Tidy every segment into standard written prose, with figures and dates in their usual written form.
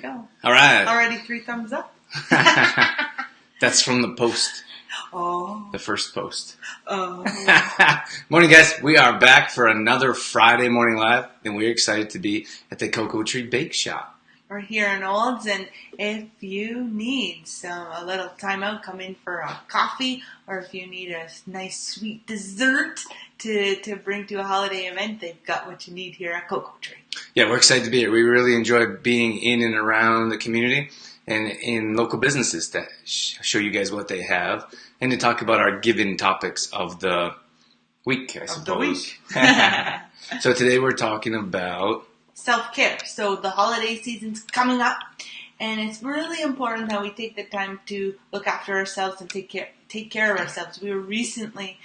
go. All right. Already 3 thumbs up. That's from the post. Oh. The first post. Oh. Morning, guys. We are back for another Friday morning live, and we're excited to be at the Cocoa Tree Bake Shop. We're here in Olds, and if you need a little time out, come in for a coffee, or if you need a nice sweet dessert to bring to a holiday event, they've got what you need here at Cocoa Tree. Yeah, we're excited to be here. We really enjoy being in and around the community and in local businesses to show you guys what they have and to talk about our given topics of the week, I suppose. So today we're talking about self-care. So the holiday season's coming up, and it's really important that we take the time to look after ourselves and take care of ourselves. We were recently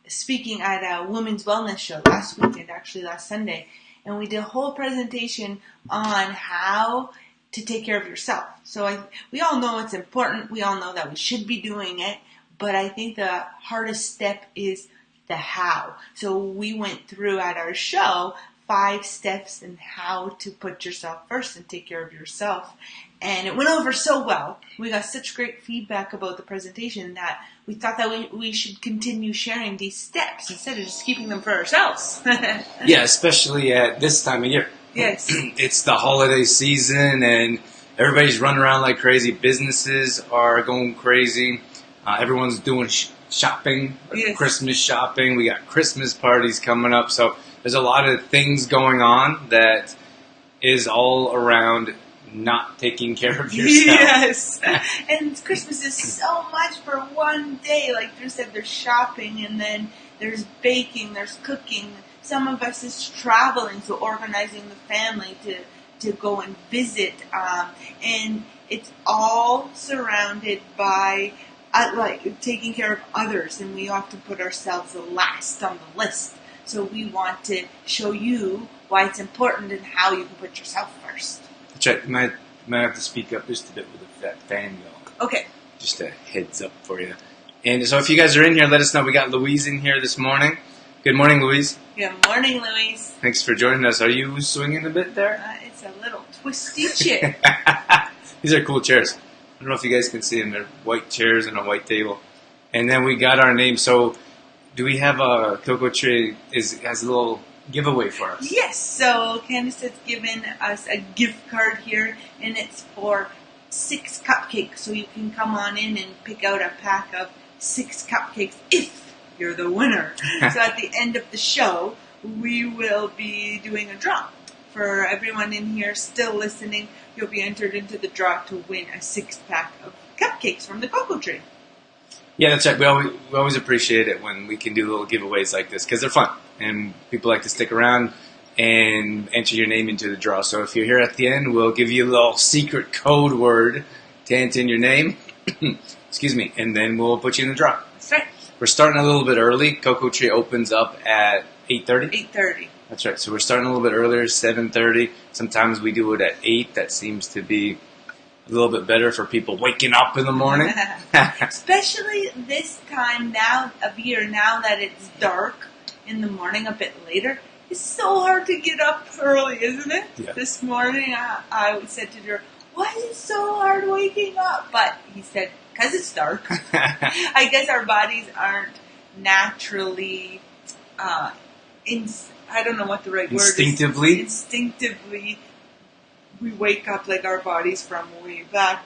speaking at a women's wellness show last weekend, actually last Sunday, and we did a whole presentation on how to take care of yourself. So we all know it's important. We all know that we should be doing it, but I think the hardest step is the how. So we went through at our show 5 steps in how to put yourself first and take care of yourself. And it went over so well. We got such great feedback about the presentation that we thought that we should continue sharing these steps instead of just keeping them for ourselves. Yeah, especially at this time of year. Yes. It's the holiday season and everybody's running around like crazy. Businesses are going crazy. Everyone's doing shopping, yes. Christmas shopping. We got Christmas parties coming up. So there's a lot of things going on that is all around not taking care of yourself. Yes. And Christmas is so much for one day. Like Drew said, there's shopping, and then there's baking, there's cooking. Some of us is traveling, so organizing the family to go and visit. And it's all surrounded by like taking care of others, and we often put ourselves last on the list. So we want to show you why it's important and how you can put yourself first. That's right. You might have to speak up just a bit with that fan milk. Okay. Just a heads up for you. And so if you guys are in here, let us know. We got Louise in here this morning. Good morning, Louise. Good morning, Louise. Thanks for joining us. Are you swinging a bit there? It's a little twisty chair. These are cool chairs. I don't know if you guys can see them. They're white chairs and a white table. And then we got our name. So do we have a Cocoa Tree has a little giveaway for us? Yes. So Candace has given us a gift card here, and it's for 6 cupcakes. So you can come on in and pick out a pack of 6 cupcakes if you're the winner. So at the end of the show, we will be doing a draw. For everyone in here still listening, you'll be entered into the draw to win a 6-pack of cupcakes from the Cocoa Tree. Yeah, that's right. We always appreciate it when we can do little giveaways like this because they're fun and people like to stick around and enter your name into the draw. So if you're here at the end, we'll give you a little secret code word to enter in your name. Excuse me, and then we'll put you in the draw. That's right. We're starting a little bit early. Cocoa Tree opens up at 8:30. 8:30. That's right. So we're starting a little bit earlier, 7:30. Sometimes we do it at 8. That seems to be a little bit better for people waking up in the morning. Especially this time now of year, now that it's dark in the morning a bit later. It's so hard to get up early, isn't it? Yeah. This morning I said to Drew, why is it so hard waking up? But he said, because it's dark. I guess our bodies aren't naturally, I don't know what the right word is. Instinctively, we wake up like our bodies from way back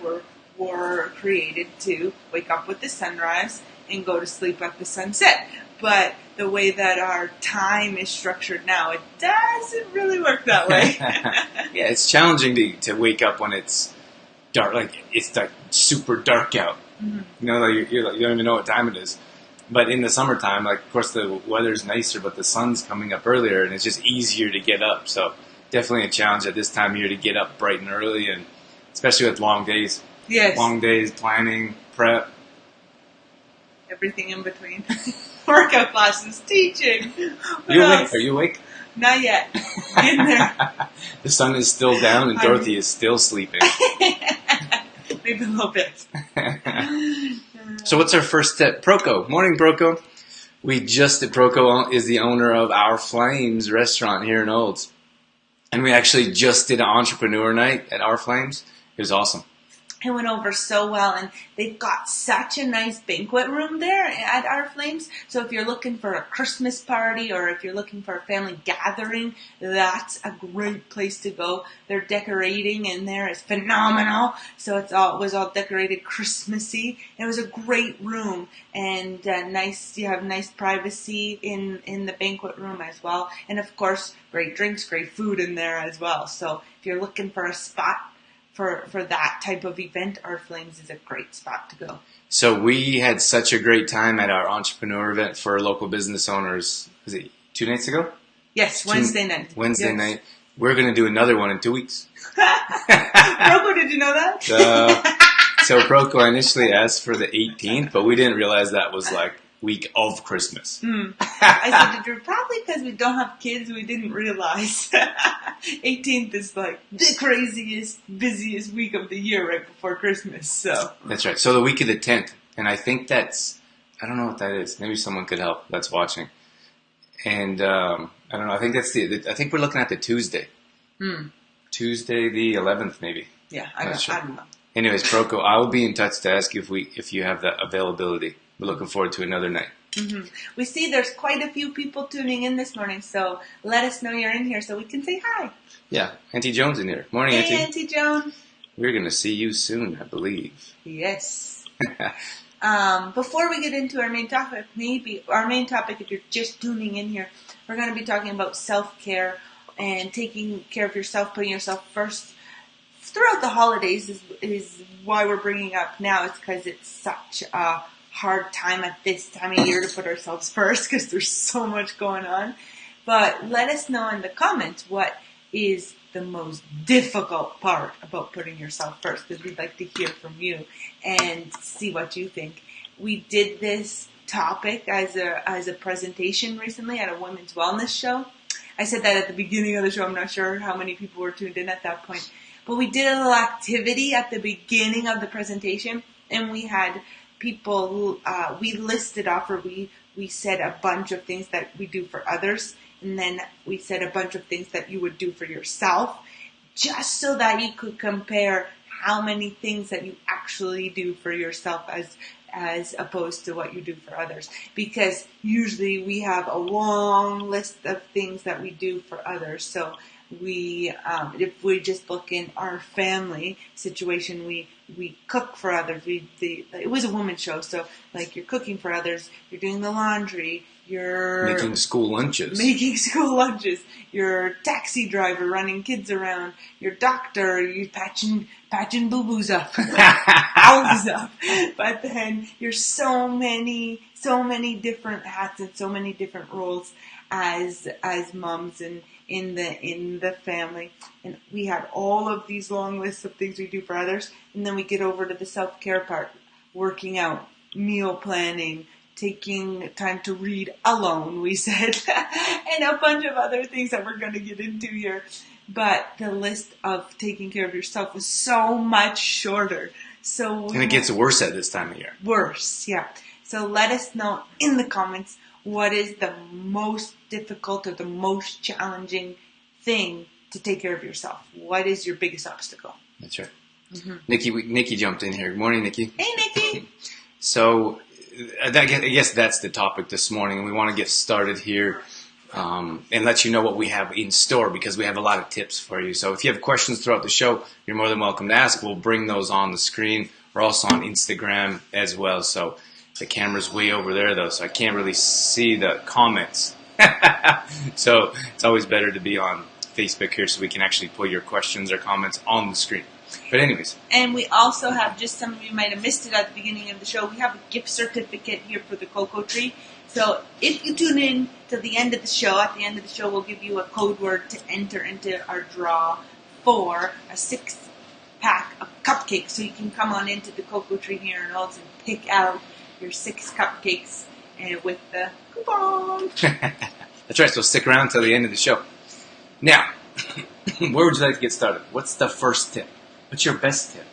were created to wake up with the sunrise and go to sleep at the sunset. But the way that our time is structured now, it doesn't really work that way. Yeah, it's challenging to wake up when it's dark. Like it's like super dark out. Mm-hmm. You know, like you don't even know what time it is. But in the summertime, like of course the weather's nicer, but the sun's coming up earlier, and it's just easier to get up. So definitely a challenge at this time of year to get up bright and early, and especially with long days. Yes. Long days, planning, prep. Everything in between. Workout classes, teaching. Are you awake? Are you awake? Not yet. In there. The sun is still down and Dorothy is still sleeping. Maybe a little bit. So what's our first step? Proco. Morning, Proco. Proco is the owner of Our Flames restaurant here in Olds. And we actually just did an entrepreneur night at Our Flames. It was awesome. It went over so well, and they've got such a nice banquet room there at Our Flames. So if you're looking for a Christmas party or if you're looking for a family gathering, that's a great place to go. Their decorating in there is phenomenal. So it was all decorated Christmassy. It was a great room, and nice. You have nice privacy in the banquet room as well, and of course, great drinks, great food in there as well. So if you're looking for a spot for that type of event, Our Flames is a great spot to go. So we had such a great time at our entrepreneur event for local business owners. Was it 2 nights ago? Yes, Wednesday night. Wednesday night. We're going to do another one in 2 weeks. Proco, did you know that? So Proco initially asked for the 18th, but we didn't realize that was like week of Christmas. I said, probably because we don't have kids, we didn't realize. 18th is like the craziest, busiest week of the year right before Christmas. So that's right. So the week of the 10th, and I think I don't know what that is. Maybe someone could help that's watching. And I don't know. I think I think we're looking at the Tuesday. Tuesday the 11th, maybe. Yeah, I don't know. Anyways, Proco, I will be in touch to ask you if you have that availability. We're looking forward to another night. Mm-hmm. We see there's quite a few people tuning in this morning, so let us know you're in here so we can say hi. Yeah, Auntie Joan's in here. Morning, Hey, Auntie. Auntie Joan. We're going to see you soon, I believe. Yes. Before we get into our main topic, if you're just tuning in here, we're going to be talking about self-care and taking care of yourself, putting yourself first. Throughout the holidays is why we're bringing up now. It's because it's such a hard time at this time of year to put ourselves first because there's so much going on. But let us know in the comments what is the most difficult part about putting yourself first, because we'd like to hear from you and see what you think. We did this topic as a presentation recently at a women's wellness show. I said that at the beginning of the show. I'm not sure how many people were tuned in at that point. But we did a little activity at the beginning of the presentation, and we had people, we listed off, or we said a bunch of things that we do for others, and then we said a bunch of things that you would do for yourself, just so that you could compare how many things that you actually do for yourself as opposed to what you do for others. Because usually we have a long list of things that we do for others, so if we just look in our family situation, we cook for others. It was a women's show, so like you're cooking for others, you're doing the laundry, you're making school lunches, you're a taxi driver running kids around, you're doctor, you're patching boo-boos up, owls up. But then you're so many different hats and so many different roles as moms and in the family. And we had all of these long lists of things we do for others, and then we get over to the self-care part, working out, meal planning, taking time to read alone, we said, and a bunch of other things that we're going to get into here. But the list of taking care of yourself was so much shorter. And it gets worse at this time of year. Worse, yeah. So let us know in the comments what is the most difficult or the most challenging thing to take care of yourself. What is your biggest obstacle? That's right. Mm-hmm. Nikki jumped in here. Good morning, Nikki. Hey, Nikki. So I guess that's the topic this morning, and we want to get started here and let you know what we have in store, because we have a lot of tips for you. So if you have questions throughout the show, you're more than welcome to ask. We'll bring those on the screen. We're also on Instagram as well, so the camera's way over there, though, so I can't really see the comments. So it's always better to be on Facebook here so we can actually put your questions or comments on the screen. But anyways. And we also have, just some of you might have missed it at the beginning of the show, we have a gift certificate here for the Cocoa Tree. So if you tune in to the end of the show, at the end of the show we'll give you a code word to enter into our draw for a 6-pack of cupcakes. So you can come on into the Cocoa Tree here in Olds and pick out your 6 cupcakes with the coupon. That's right, so stick around till the end of the show. Now, where would you like to get started? What's the first tip? What's your best tip?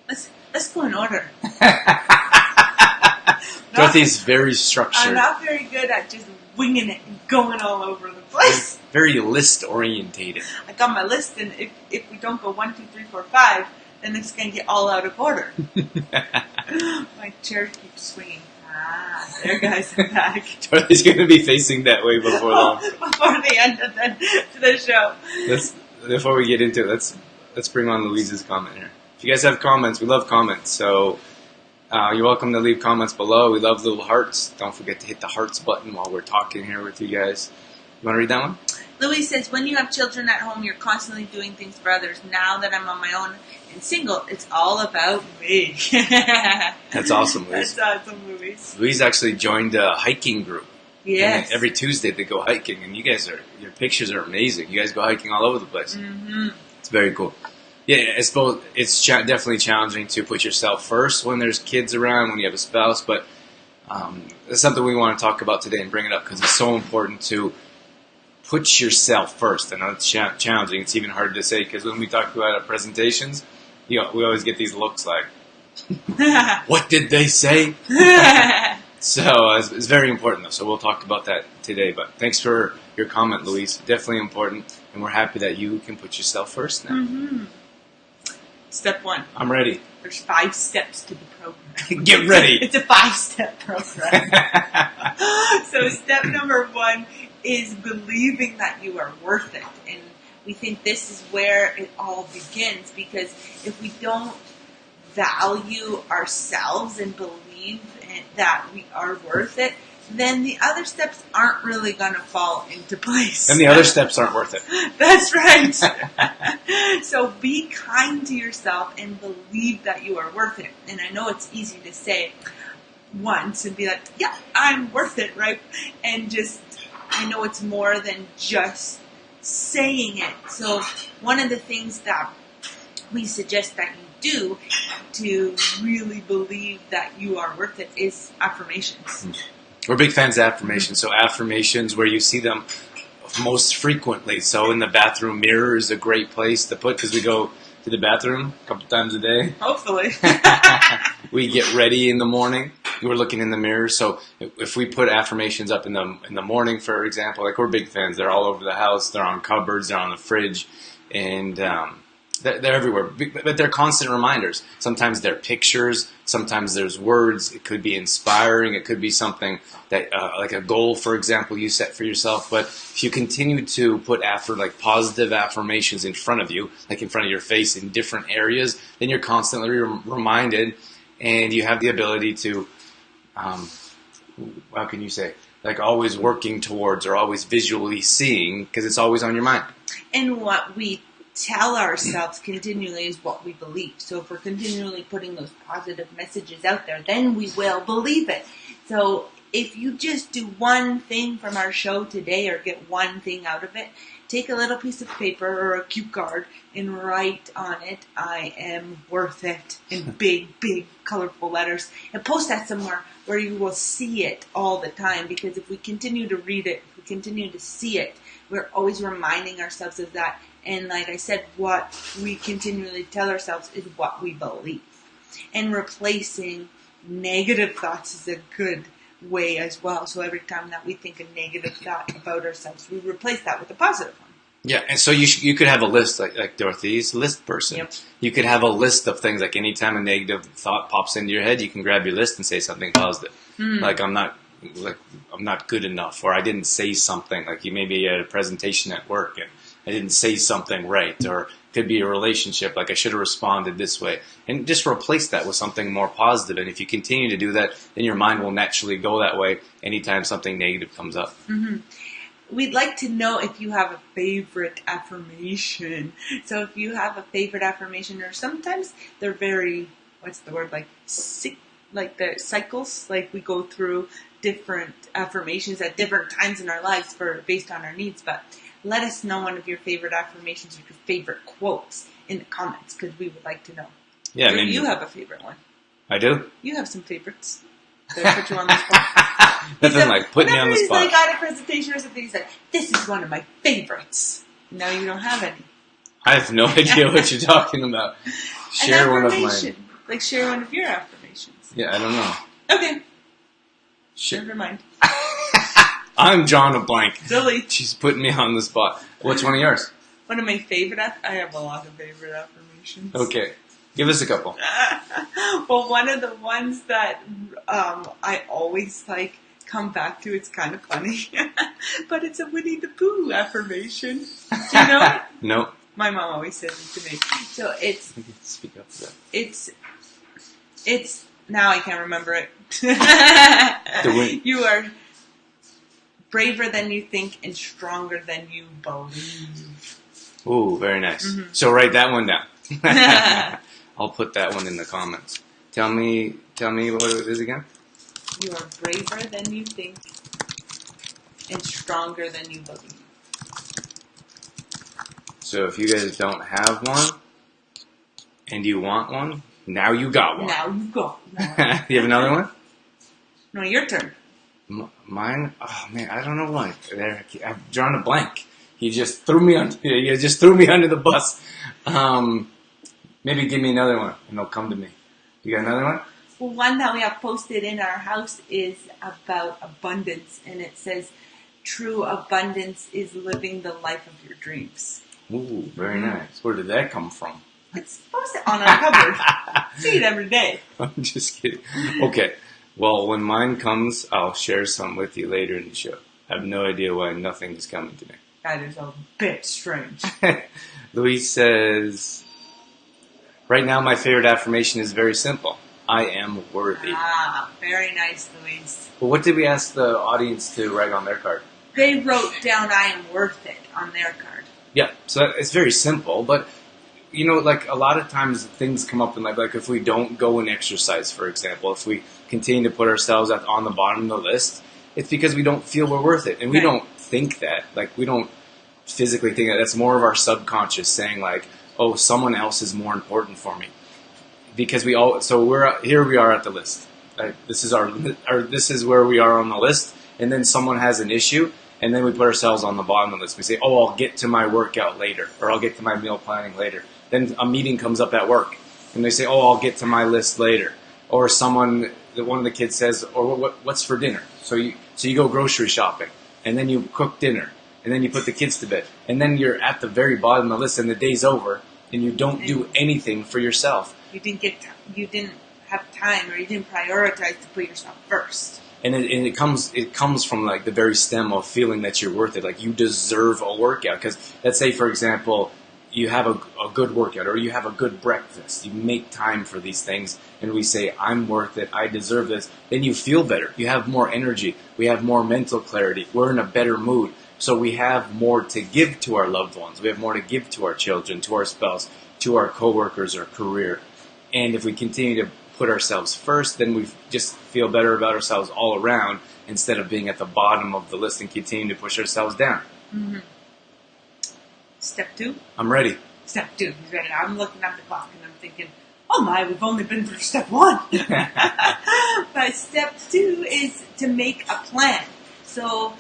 Let's go in order. Dorothy's very structured. I'm not very good at just winging it and going all over the place. Very list orientated. I got my list, and if we don't go 1, 2, 3, 4, 5, then it's going to get all out of order. My chair keeps swinging. There, guys, I'm back. Charlie's going to be facing that way before long. Before the end of the show. Before we get into it, let's bring on Louise's comment here. If you guys have comments, we love comments. So you're welcome to leave comments below. We love little hearts. Don't forget to hit the hearts button while we're talking here with you guys. You want to read that one? Louise says, when you have children at home, you're constantly doing things for others. Now that I'm on my own and single, it's all about me. That's awesome, Louise. That's awesome, Louise. Louise actually joined a hiking group. Yes. And every Tuesday they go hiking, and your pictures are amazing. You guys go hiking all over the place. Mm-hmm. It's very cool. Yeah, it's both. It's definitely challenging to put yourself first when there's kids around, when you have a spouse, but it's something we want to talk about today and bring it up because it's so important to put yourself first. I know it's challenging. It's even hard to say because when we talk about our presentations, we always get these looks like, what did they say? So it's very important, though. So we'll talk about that today. But thanks for your comment, Louise. Definitely important. And we're happy that you can put yourself first now. Mm-hmm. Step 1. I'm ready. There's 5 steps to the program. Get ready. It's a 5-step program. So step number 1 is believing that you are worth it. And we think this is where it all begins, because if we don't value ourselves and believe that we are worth it, then the other steps aren't really going to fall into place. And the other steps aren't worth it. That's right. So be kind to yourself and believe that you are worth it. And I know it's easy to say once and be like, yeah, I'm worth it, right? And just, I know it's more than just saying it. So one of the things that we suggest that you do to really believe that you are worth it is affirmations. We're big fans of affirmations. So affirmations where you see them most frequently. So in the bathroom mirror is a great place to put because we go to the bathroom a couple times a day. Hopefully. We get ready in the morning. We're looking in the mirror. So if we put affirmations up in the morning, for example, like we're big fans. They're all over the house. They're on cupboards. They're on the fridge. And they're everywhere. But they're constant reminders. Sometimes they're pictures. Sometimes there's words. It could be inspiring. It could be something that, like a goal, for example, you set for yourself. But if you continue to put positive affirmations in front of you, like in front of your face in different areas, then you're constantly reminded, and you have the ability to, how can you say, like always working towards or always visually seeing, because it's always on your mind. And what we tell ourselves continually is what we believe. So if we're continually putting those positive messages out there, then we will believe it. So if you just do one thing from our show today or get one thing out of it, take a little piece of paper or a cue card and write on it, I am worth it, in big, big, colorful letters, and post that somewhere where you will see it all the time. Because if we continue to read it, if we continue to see it, we're always reminding ourselves of that. And like I said, what we continually tell ourselves is what we believe. And replacing negative thoughts is a good way as well. So every time that we think a negative thought about ourselves, we replace that with a positive one. Yeah, and so you could have a list, like Dorothy's list person. Yep. You could have a list of things, like anytime a negative thought pops into your head, you can grab your list and say something positive. Like I'm not good enough, or I didn't say something. Like you maybe had a presentation at work and I didn't say something right, or it could be a relationship, like I should have responded this way. And just replace that with something more positive. And if you continue to do that, then your mind will naturally go that way anytime something negative comes up. Mm-hmm. We'd like to know if you have a favorite affirmation. So if you have a favorite affirmation, or sometimes they're very, like the cycles, like we go through different affirmations at different times in our lives based on our needs. But let us know one of your favorite affirmations or your favorite quotes in the comments, because we would like to know. Yeah, Do you have a favorite one? I do. You have some favorites. Did I put you on the spot? Nothing like putting me on the spot. Whenever he's got a presentation or something, he's like, this is one of my favorites. No, you don't have any. I have no idea what you're talking about. Share one of mine. Like share one of your affirmations. Yeah, I don't know. Okay. Never mind. I'm drawing a blank. Silly. She's putting me on the spot. What's one of yours? One of my favorite I have a lot of favorite affirmations. Okay. Give us a couple. Well, one of the ones that I always come back to, it's kind of funny, but it's a Winnie the Pooh affirmation. Do you know it? No. My mom always says it to me. So it's... Speak up for that. It's... Now I can't remember it. You are braver than you think and stronger than you believe. Ooh, very nice. Mm-hmm. So write that one down. I'll put that one in the comments. Tell me what it is again. You are braver than you think and stronger than you believe. So if you guys don't have one and you want one, now you got one. Now you got one. You have another one? No, your turn. Mine? Oh man, I don't know why. There, I've drawn a blank. You just threw me under the bus. Maybe give me another one, and they'll come to me. You got another one? Well, one that we have posted in our house is about abundance, and it says, "True abundance is living the life of your dreams." Ooh, very nice. Where did that come from? It's posted on our cupboard. See it every day. I'm just kidding. Okay. Well, when mine comes, I'll share some with you later in the show. I have no idea why nothing is coming to me. That is a bit strange. Louise says, right now my favorite affirmation is very simple. I am worthy. Ah, very nice, Louise. Well, what did we ask the audience to write on their card? They wrote down "I am worth it" on their card. Yeah, so it's very simple, but you know, like a lot of times things come up in life, like if we don't go and exercise, for example, if we continue to put ourselves on the bottom of the list, it's because we don't feel we're worth it. And we don't think that, like we don't physically think that. That's more of our subconscious saying like, oh, someone else is more important for me. Because we are at the list. This is where we are on the list, and then someone has an issue, and then we put ourselves on the bottom of the list. We say, oh, I'll get to my workout later, or I'll get to my meal planning later. Then a meeting comes up at work, and they say, oh, I'll get to my list later. Or one of the kids says, or what's for dinner? So you go grocery shopping, and then you cook dinner, and then you put the kids to bed, and then you're at the very bottom of the list, and the day's over, and you don't do anything for yourself. You didn't have time, or you didn't prioritize to put yourself first. And it comes from like the very stem of feeling that you're worth it. Like you deserve a workout. Because let's say, for example, you have a good workout, or you have a good breakfast. You make time for these things, and we say, I'm worth it, I deserve this. Then you feel better. You have more energy. We have more mental clarity. We're in a better mood. So we have more to give to our loved ones. We have more to give to our children, to our spouse, to our coworkers, our career. And if we continue to put ourselves first, then we just feel better about ourselves all around, instead of being at the bottom of the list and continuing to push ourselves down. Mm-hmm. Step 2? I'm ready. Step 2. He's ready. I'm looking at the clock and I'm thinking, oh my, we've only been through step 1. But step 2 is to make a plan. So,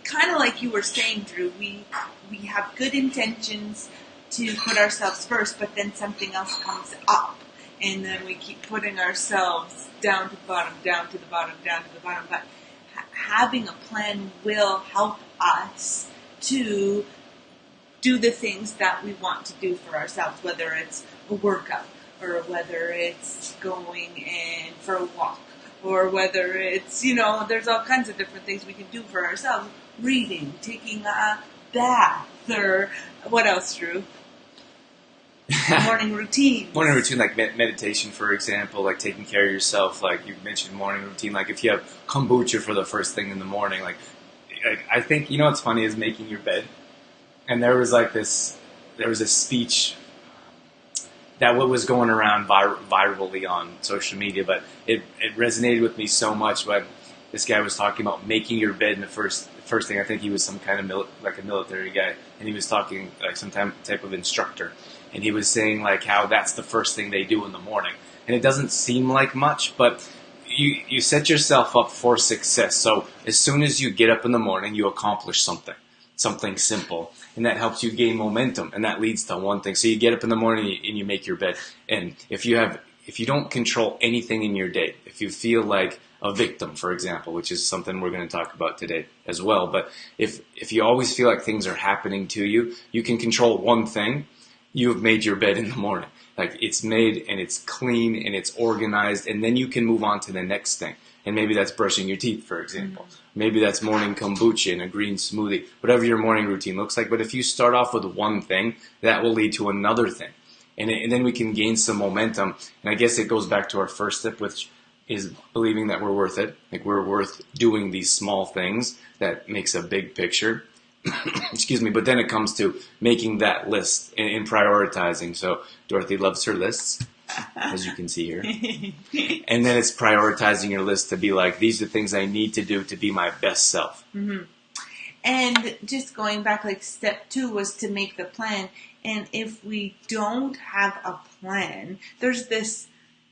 kind of like you were saying, Drew, we have good intentions to put ourselves first, but then something else comes up. And then we keep putting ourselves down to the bottom, down to the bottom, down to the bottom. But having a plan will help us to do the things that we want to do for ourselves, whether it's a workout, or whether it's going in for a walk, or whether it's, there's all kinds of different things we can do for ourselves. Reading, taking a bath, or what else, Drew? Morning routine. Morning routine, like meditation, for example, like taking care of yourself. Like you mentioned, morning routine. Like if you have kombucha for the first thing in the morning, like I think what's funny is making your bed. And there was this speech that was going around virally on social media, but it resonated with me so much. But this guy was talking about making your bed in the first thing. I think he was some kind of like a military guy, and he was talking like some type of instructor. And he was saying like how that's the first thing they do in the morning. And it doesn't seem like much, but you set yourself up for success. So as soon as you get up in the morning, you accomplish something simple. And that helps you gain momentum. And that leads to one thing. So you get up in the morning and you make your bed. And if you don't control anything in your day, if you feel like a victim, for example, which is something we're going to talk about today as well. But if you always feel like things are happening to you, you can control one thing. you have made your bed in the morning. Like, it's made and it's clean and it's organized, and then you can move on to the next thing. And maybe that's brushing your teeth, for example. Maybe that's morning kombucha and a green smoothie, whatever your morning routine looks like. But if you start off with one thing, that will lead to another thing. And then we can gain some momentum. And I guess it goes back to our first step, which is believing that we're worth it. Like, we're worth doing these small things that makes a big picture. Excuse me. But then it comes to making that list and prioritizing. So Dorothy loves her lists, as you can see here. And then it's prioritizing your list to be like, these are things I need to do to be my best self. Mm-hmm. And just going back, like, step 2 was to make the plan. And if we don't have a plan, there's this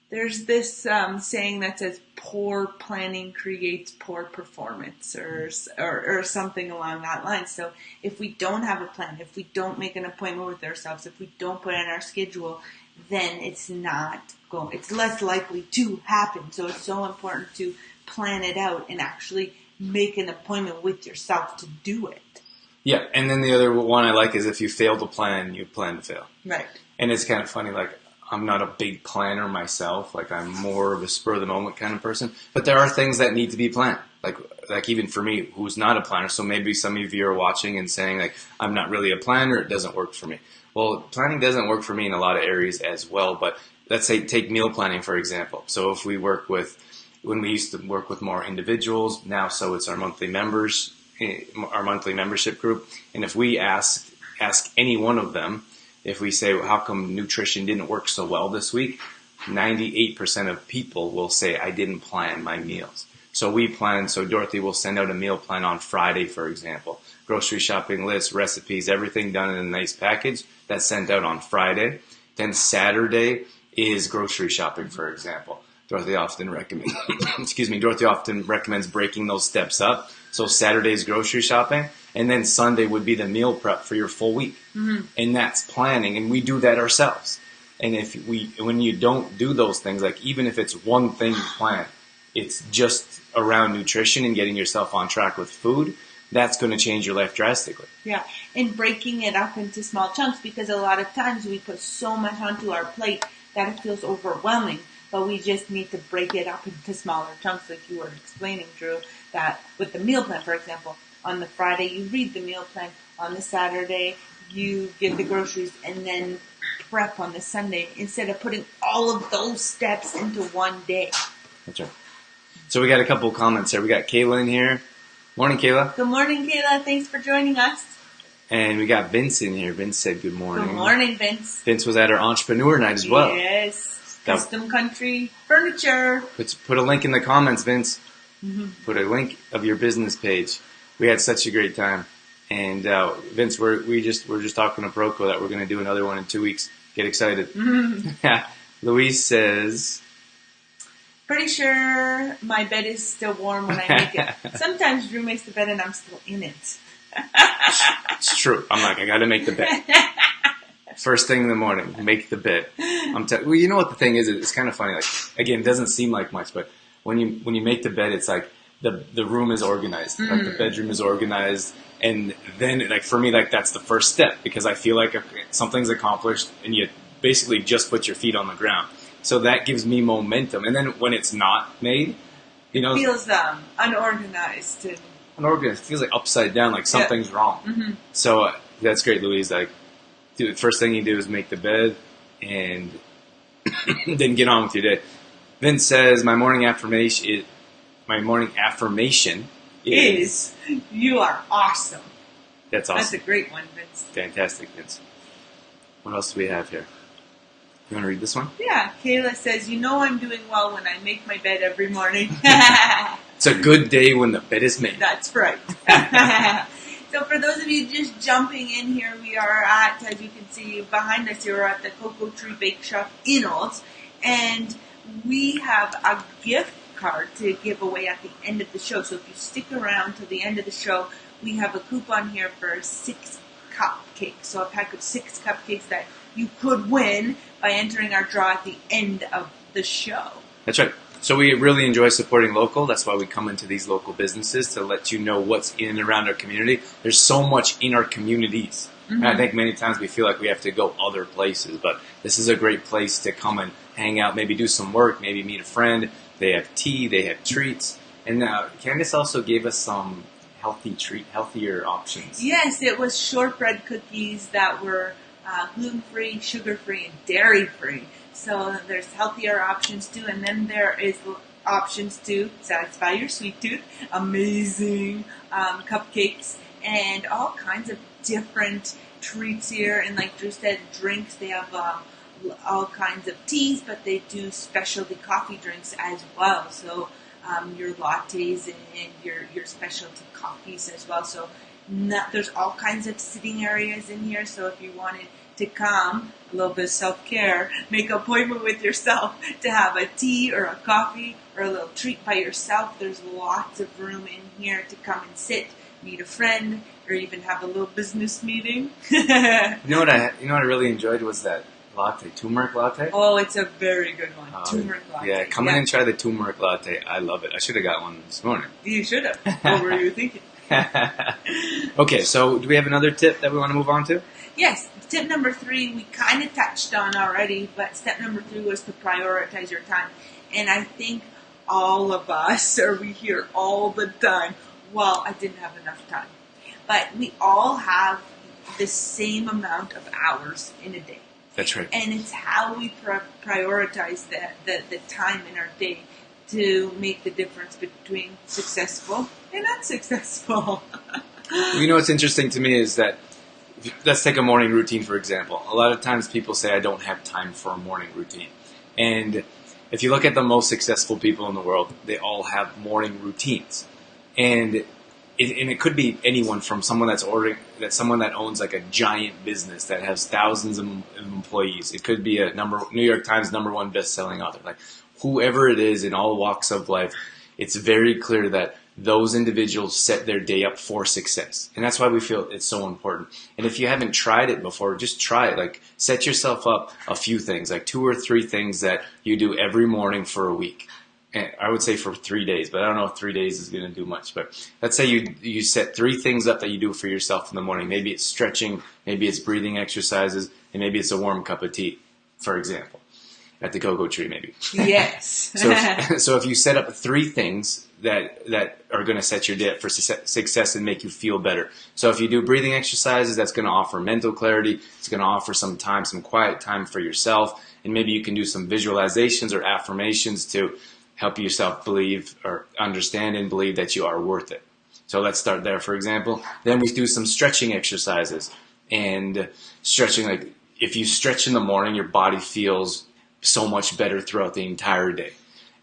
saying that says poor planning creates poor performance, or something along that line. So if we don't have a plan, if we don't make an appointment with ourselves, if we don't put in our schedule, then it's less likely to happen. So it's so important to plan it out and actually make an appointment with yourself to do it. Yeah, and then the other one I like is if you fail to plan, you plan to fail. Right. And it's kind of funny, like, I'm not a big planner myself. Like, I'm more of a spur-of-the-moment kind of person. But there are things that need to be planned. Like even for me, who's not a planner. So maybe some of you are watching and saying, like, I'm not really a planner. It doesn't work for me. Well, planning doesn't work for me in a lot of areas as well. But let's say take meal planning, for example. So if we when we used to work with more individuals, now so it's our monthly members, our monthly membership group. And if we ask any one of them, if we say, well, how come nutrition didn't work so well this week? 98% of people will say, I didn't plan my meals. So we plan, so Dorothy will send out a meal plan on Friday, for example. Grocery shopping list, recipes, everything done in a nice package. That's sent out on Friday. Then Saturday is grocery shopping, for example. Dorothy often recommends breaking those steps up. So Saturday's grocery shopping, and then Sunday would be the meal prep for your full week. Mm-hmm. And that's planning, and we do that ourselves. And when you don't do those things, like even if it's one thing you plan, it's just around nutrition and getting yourself on track with food, that's going to change your life drastically. Yeah, and breaking it up into small chunks, because a lot of times we put so much onto our plate that it feels overwhelming. But we just need to break it up into smaller chunks, like you were explaining, Drew, that with the meal plan, for example, on the Friday you read the meal plan, on the Saturday you get the groceries, and then prep on the Sunday, instead of putting all of those steps into one day. That's right. So we got a couple of comments here. We got Kayla in here. Morning, Kayla. Good morning, Kayla. Thanks for joining us. And we got Vince in here. Vince said good morning. Good morning, Vince. Vince was at our entrepreneur night as well. Yes. Custom Country Furniture. Put a link in the comments, Vince. Mm-hmm. Put a link of your business page. We had such a great time. And Vince, we're just talking to Proco that we're going to do another one in 2 weeks. Get excited. Mm-hmm. Louise says, pretty sure my bed is still warm when I make it. Sometimes Drew makes the bed and I'm still in it. It's true. I'm like, I got to make the bed. First thing in the morning, make the bed. Well, you know what the thing is? It's kind of funny. Like, again, it doesn't seem like much, but when you make the bed, it's like the room is organized, like the bedroom is organized, and then like for me, like that's the first step, because I feel like something's accomplished, and you basically just put your feet on the ground. So that gives me momentum. And then when it's not made, it feels unorganized. Unorganized. It feels like upside down, like something's wrong. Mm-hmm. So that's great, Louise. Like, dude, first thing you do is make the bed and then get on with your day. Vince says, my morning affirmation is you are awesome. That's awesome. That's a great one, Vince. Fantastic, Vince. What else do we have here? You want to read this one? Yeah. Kayla says, I'm doing well when I make my bed every morning. It's a good day when the bed is made. That's right. So for those of you just jumping in here, we are at, as you can see behind us, we're at the Cocoa Tree Bake Shop in Olds, and we have a gift card to give away at the end of the show. So if you stick around till the end of the show, we have a coupon here for 6 cupcakes. So a pack of 6 cupcakes that you could win by entering our draw at the end of the show. That's right. So we really enjoy supporting local. That's why we come into these local businesses, to let you know what's in and around our community. There's so much in our communities And I think many times we feel like we have to go other places, but this is a great place to come and hang out, maybe do some work, maybe meet a friend. They have tea, they have treats. And Candace also gave us some healthier options. Yes, it was shortbread cookies that were gluten-free, sugar-free, and dairy-free. So there's healthier options too, and then there is options to satisfy your sweet tooth. Amazing cupcakes and all kinds of different treats here. And like Drew said, drinks. They have all kinds of teas, but they do specialty coffee drinks as well. So your lattes and your specialty coffees as well. So there's all kinds of sitting areas in here. So if you wanted to come, a little bit of self-care, make an appointment with yourself to have a tea or a coffee or a little treat by yourself, there's lots of room in here to come and sit, meet a friend, or even have a little business meeting. You know what I really enjoyed was that latte, turmeric latte. Oh, it's a very good one. Turmeric latte. Yeah, come in and try the turmeric latte. I love it. I should have got one this morning. You should have. What were you thinking? Okay, so do we have another tip that we want to move on to? Yes, tip number 3 we kind of touched on already, but step number 3 was to prioritize your time. And I think all of us, or we hear all the time, well, I didn't have enough time. But we all have the same amount of hours in a day. That's right. And it's how we prioritize the time in our day to make the difference between successful and unsuccessful. You know what's interesting to me is that, let's take a morning routine, for example. A lot of times people say, I don't have time for a morning routine. And if you look at the most successful people in the world, they all have morning routines. And it could be anyone from someone someone that owns like a giant business that has thousands of employees. It could be a New York Times #1 best-selling author. Like whoever it is in all walks of life, it's very clear that those individuals set their day up for success. And that's why we feel it's so important. And if you haven't tried it before, just try it. Like set yourself up a few things, like 2 or 3 things that you do every morning for a week. And I would say for 3 days, but I don't know if 3 days is going to do much. But let's say you set 3 things up that you do for yourself in the morning. Maybe it's stretching, maybe it's breathing exercises, and maybe it's a warm cup of tea, for example, at the cocoa tree maybe. Yes. So if you set up 3 things that are going to set your day up for success and make you feel better. So if you do breathing exercises, that's going to offer mental clarity. It's going to offer some quiet time for yourself. And maybe you can do some visualizations or affirmations to help yourself believe or understand and believe that you are worth it. So let's start there, for example. Then we do some stretching exercises. And stretching, like if you stretch in the morning, your body feels so much better throughout the entire day.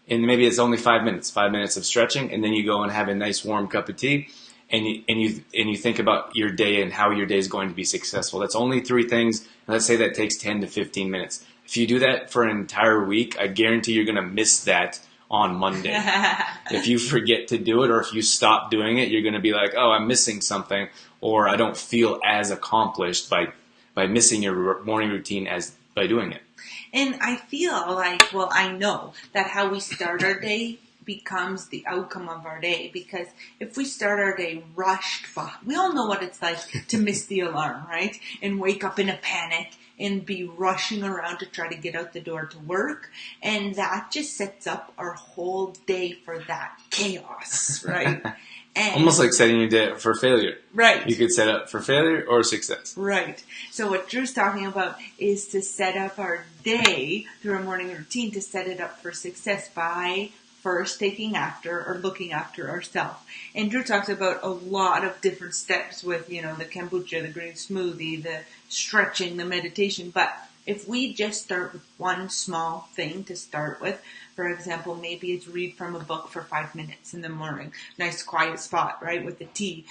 And maybe it's only 5 minutes of stretching, and then you go and have a nice warm cup of tea, and you think about your day and how your day is going to be successful. That's only 3 things, and let's say that takes 10 to 15 minutes. If you do that for an entire week, I guarantee you're going to miss that on Monday. If you forget to do it, or if you stop doing it, you're going to be like, oh, I'm missing something, or I don't feel as accomplished by missing your morning routine as by doing it. And I feel like, well, I know that how we start our day becomes the outcome of our day. Because if we start our day rushed, we all know what it's like to miss the alarm, right? And wake up in a panic and be rushing around to try to get out the door to work. And that just sets up our whole day for that chaos, right? And almost like setting your day up for failure. Right. You could set up for failure or success. Right. So what Drew's talking about is to set up our day through a morning routine to set it up for success by first looking after ourselves. And Drew talks about a lot of different steps with, the kombucha, the green smoothie, the stretching, the meditation. But if we just start with one small thing to start with, for example, maybe it's read from a book for 5 minutes in the morning. Nice quiet spot, right, with the tea.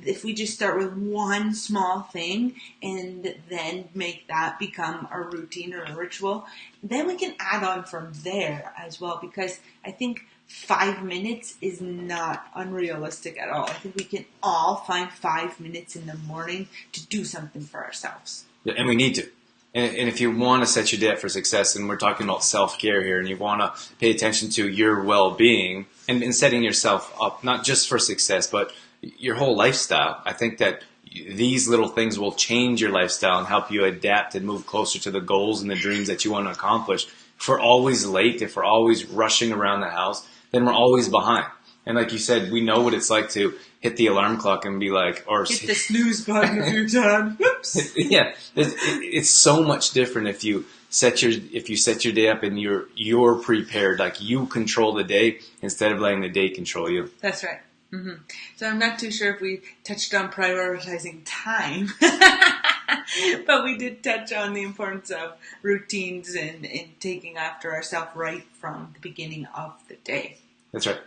If we just start with one small thing and then make that become a routine or a ritual, then we can add on from there as well, because I think 5 minutes is not unrealistic at all. I think we can all find 5 minutes in the morning to do something for ourselves. Yeah, and we need to. And if you want to set your day up for success, and we're talking about self-care here, and you want to pay attention to your well-being and setting yourself up, not just for success, but your whole lifestyle, I think that these little things will change your lifestyle and help you adapt and move closer to the goals and the dreams that you want to accomplish. If we're always late, if we're always rushing around the house, then we're always behind. And like you said, we know what it's like to hit the alarm clock and be like, or hit the snooze button a few times. Oops. Yeah, it's so much different if you set your day up and you're prepared, like you control the day instead of letting the day control you. That's right. Mm-hmm. So I'm not too sure if we touched on prioritizing time, but we did touch on the importance of routines and taking after ourselves right from the beginning of the day. That's right.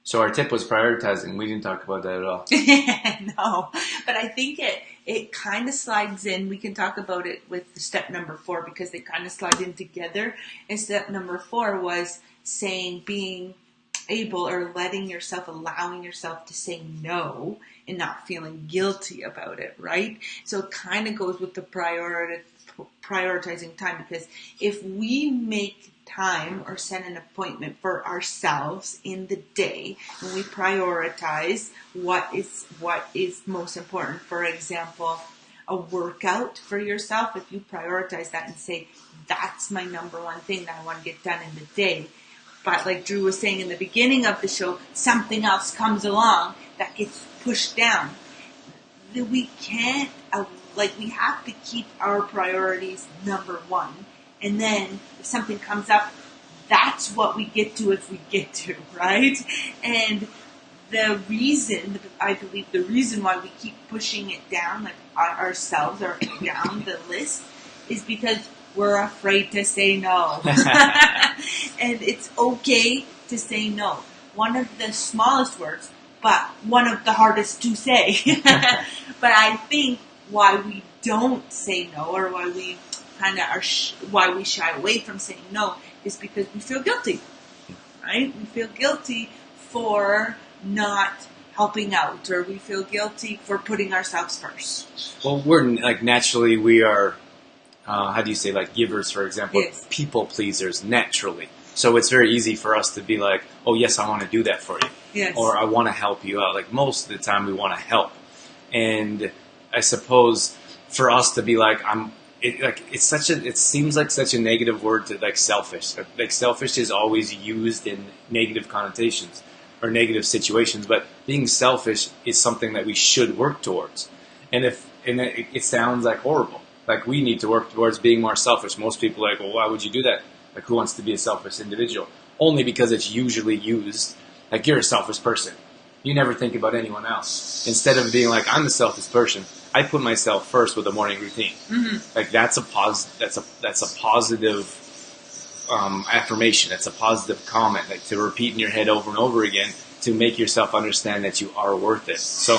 So our tip was prioritizing. We didn't talk about that at all. No, but I think it kind of slides in. We can talk about it with the step number 4 because they kind of slide in together. And step number 4 was being able or allowing yourself to say no and not feeling guilty about it, right? So it kind of goes with the prioritizing time, because if we make time or set an appointment for ourselves in the day and we prioritize what is most important, for example, a workout for yourself, if you prioritize that and say, that's my number one thing that I want to get done in the day. But like Drew was saying in the beginning of the show, something else comes along that gets pushed down. We can't, we have to keep our priorities number one. And then if something comes up, that's what we get to if we get to, right? And I believe the reason why we keep pushing it down, like ourselves or down the list, is because we're afraid to say no. And it's okay to say no. One of the smallest words, but one of the hardest to say. But I think why we don't say no, or why we why we shy away from saying no, is because we feel guilty, right? We feel guilty for not helping out, or we feel guilty for putting ourselves first. Well, we're naturally we are, how do you say, givers, for example, yes. People pleasers naturally. So it's very easy for us to be like, oh yes, I want to do that for you. Yes. Or I want to help you out. Like most of the time we want to help. And I suppose for us to be like, it seems like such a negative word to selfish. Like selfish is always used in negative connotations or negative situations, but being selfish is something that we should work towards. And it sounds like horrible. Like we need to work towards being more selfish. Most people are like, well, why would you do that? Like who wants to be a selfish individual? Only because it's usually used like you're a selfish person. You never think about anyone else. Instead of being like, I'm the selfish person, I put myself first with a morning routine. Mm-hmm. Like that's a positive affirmation. That's a positive comment. Like to repeat in your head over and over again to make yourself understand that you are worth it. So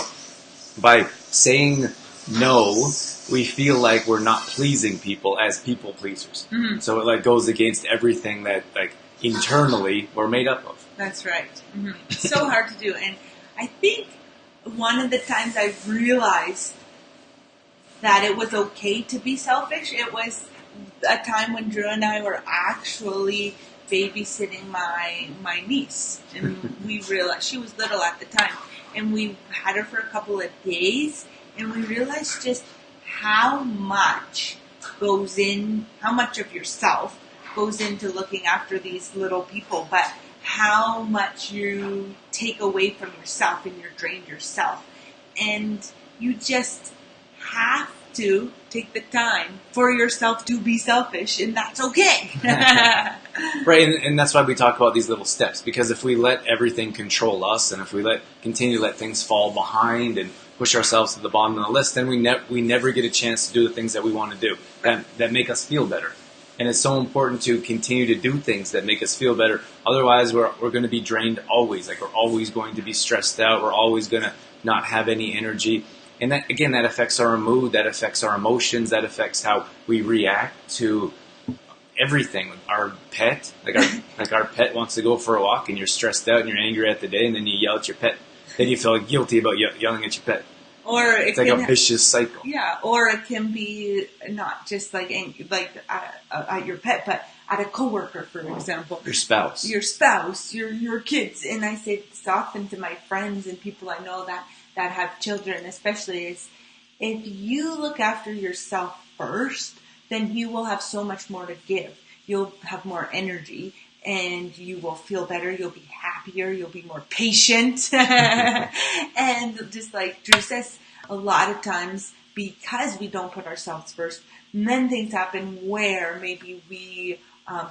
by saying no, we feel like we're not pleasing people as people pleasers. Mm-hmm. So it goes against everything that internally we're made up of. That's right. Mm-hmm. It's so hard to do. And I think one of the times I realized that it was okay to be selfish, it was a time when Drew and I were actually babysitting my niece. And we realized, she was little at the time, and we had her for a couple of days, and we realized just how much of yourself goes into looking after these little people, but how much you take away from yourself and you're drained yourself. And you just have to take the time for yourself to be selfish, and that's okay. Right, and that's why we talk about these little steps, because if we let everything control us, and if we continue to let things fall behind and push ourselves to the bottom of the list, then we never get a chance to do the things that we want to do, that make us feel better. And it's so important to continue to do things that make us feel better. Otherwise, we're going to be drained always. Like we're always going to be stressed out. We're always going to not have any energy. And that, again, that affects our mood. That affects our emotions. That affects how we react to everything. Our pet, our pet wants to go for a walk, and you're stressed out and you're angry at the day, and then you yell at your pet. Then you feel guilty about yelling at your pet. Or it's like a vicious cycle. Yeah, or it can be not just at your pet, but at a coworker, for example. Your spouse, your kids. And I say this often to my friends and people I know that have children, especially, If you look after yourself first, then you will have so much more to give. You'll have more energy and you will feel better. You'll be happier. You'll be more patient. And just like Drew says, a lot of times because we don't put ourselves first, then things happen where maybe we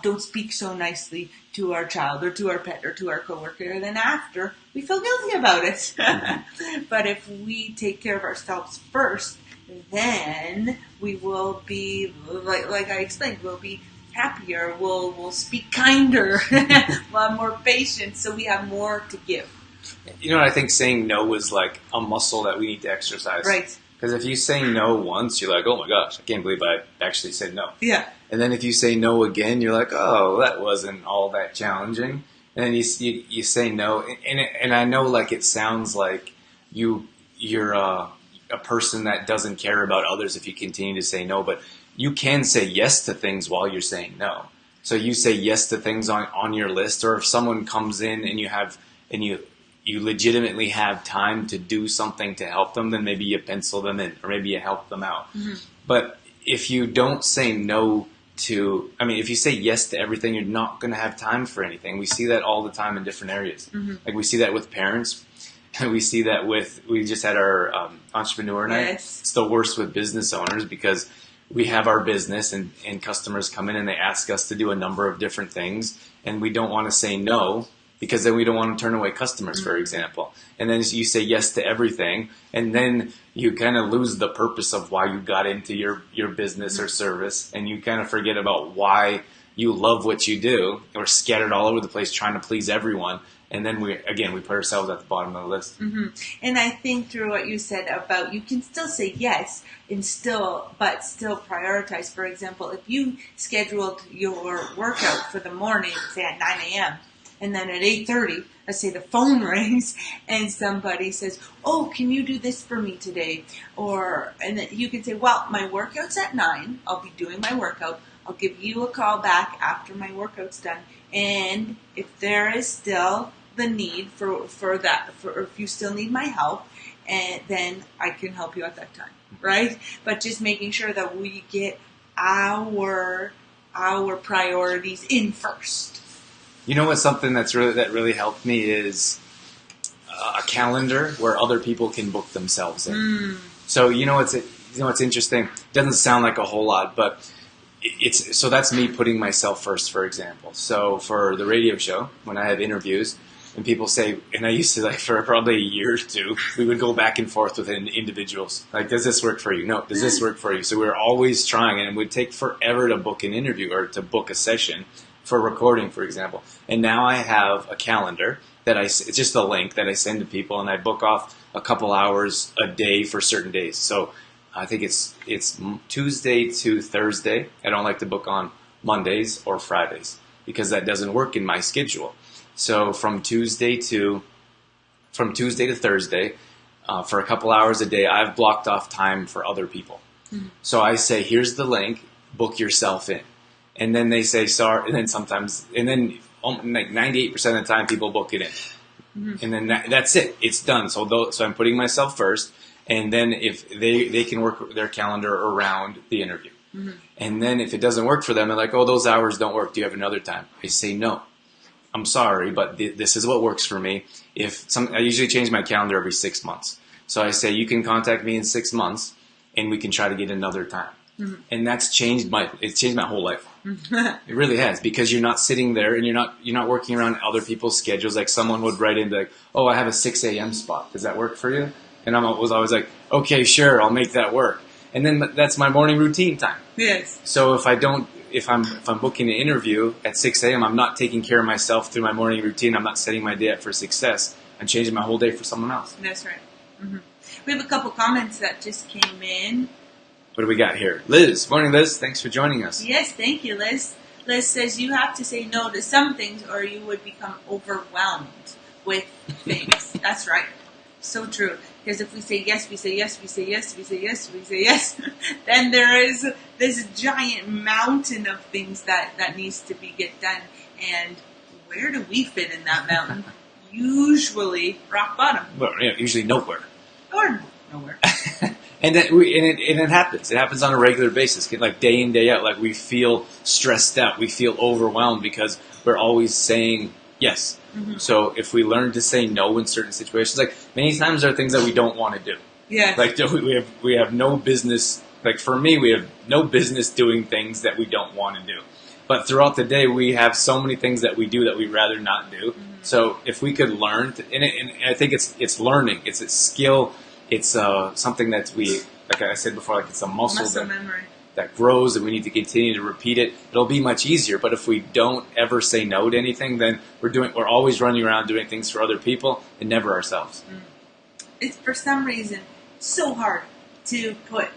don't speak so nicely to our child or to our pet or to our coworker. And then after, we feel guilty about it. But if we take care of ourselves first, then we will be, like I explained, we'll be happier, we'll speak kinder, we'll have more patience, so we have more to give. You know what I think saying no is like a muscle that we need to exercise. Right. Because if you say no once, you're like, oh my gosh, I can't believe I actually said no. Yeah. And then if you say no again, you're like, oh, that wasn't all that challenging. And then you say no, and I know like it sounds like you're a person that doesn't care about others if you continue to say no, but you can say yes to things while you're saying no. So you say yes to things on your list, or if someone comes in and you legitimately have time to do something to help them, then maybe you pencil them in, or maybe you help them out. Mm-hmm. But if you don't say no if you say yes to everything, you're not going to have time for anything. We see that all the time in different areas. Mm-hmm. Like we see that with parents. We see that we just had our entrepreneur night. Yes. It's the worst with business owners because we have our business and customers come in and they ask us to do a number of different things, and we don't want to say no because then we don't want to turn away customers, for example. And then you say yes to everything, and then you kind of lose the purpose of why you got into your business or service, and you kind of forget about why you love what you do. We're scattered all over the place trying to please everyone. And then we put ourselves at the bottom of the list. Mm-hmm. And I think through what you said about you can still say yes but still prioritize. For example, if you scheduled your workout for the morning, say at 9 a.m., and then at 8:30, let's say the phone rings and somebody says, oh, can you do this for me today? And then you can say, well, my workout's at 9. I'll be doing my workout. I'll give you a call back after my workout's done. And if there is still the need for if you still need my help, and then I can help you at that time, right? But just making sure that we get our priorities in first. You know what? Something that really helped me is a calendar where other people can book themselves in. So what's interesting? It doesn't sound like a whole lot, but so that's me putting myself first, for example. So for the radio show, when I have interviews, and people say, and I used to, like, for probably a year or two, we would go back and forth with individuals. Like, does this work for you? No. Does this work for you? So we were always trying, and it would take forever to book an interview or to book a session for recording, for example. And now I have a calendar it's just a link that I send to people, and I book off a couple hours a day for certain days. So I think it's Tuesday to Thursday. I don't like to book on Mondays or Fridays because that doesn't work in my schedule. So from Tuesday to Thursday, for a couple hours a day, I've blocked off time for other people. Mm-hmm. So I say, here's the link, book yourself in. And then they say, sorry, and then like 98% of the time people book it in. Mm-hmm. And then that's it. It's done. So I'm putting myself first. And then if they can work their calendar around the interview. Mm-hmm. And then if it doesn't work for them, they're like, oh, those hours don't work. Do you have another time? I say, no. I'm sorry, but this is what works for me. I usually change my calendar every 6 months. So I say, you can contact me in 6 months, and we can try to get another time. Mm-hmm. And that's changed my whole life. It really has, because you're not sitting there and you're not working around other people's schedules. Like someone would write in like, oh, I have a 6 a.m. spot. Does that work for you? And I was always like, okay, sure, I'll make that work. And then that's my morning routine time. Yes. So if I'm booking an interview at 6 a.m., I'm not taking care of myself through my morning routine. I'm not setting my day up for success. I'm changing my whole day for someone else. That's right. Mm-hmm. We have a couple comments that just came in. What do we got here? Liz. Morning, Liz. Thanks for joining us. Yes, thank you, Liz. Liz says you have to say no to some things or you would become overwhelmed with things. That's right. So true. Because if we say yes, we say yes, we say yes, we say yes, we say yes, then there is this giant mountain of things that needs to get done. And where do we fit in that mountain? Usually rock bottom. Well, yeah, usually nowhere. Or nowhere. And it happens. It happens on a regular basis, like day in, day out. Like we feel stressed out, we feel overwhelmed because we're always saying yes. Mm-hmm. So if we learn to say no in certain situations, like many times there are things that we don't want to do. Yeah. Like we have no business. Like for me, we have no business doing things that we don't want to do. But throughout the day, we have so many things that we do that we'd rather not do. Mm-hmm. So if we could learn, and I think it's learning, it's a skill. It's something that like I said before, like it's a muscle memory that grows, and we need to continue to repeat it. It'll be much easier. But if we don't ever say no to anything, then we're always running around doing things for other people and never ourselves. It's for some reason so hard to put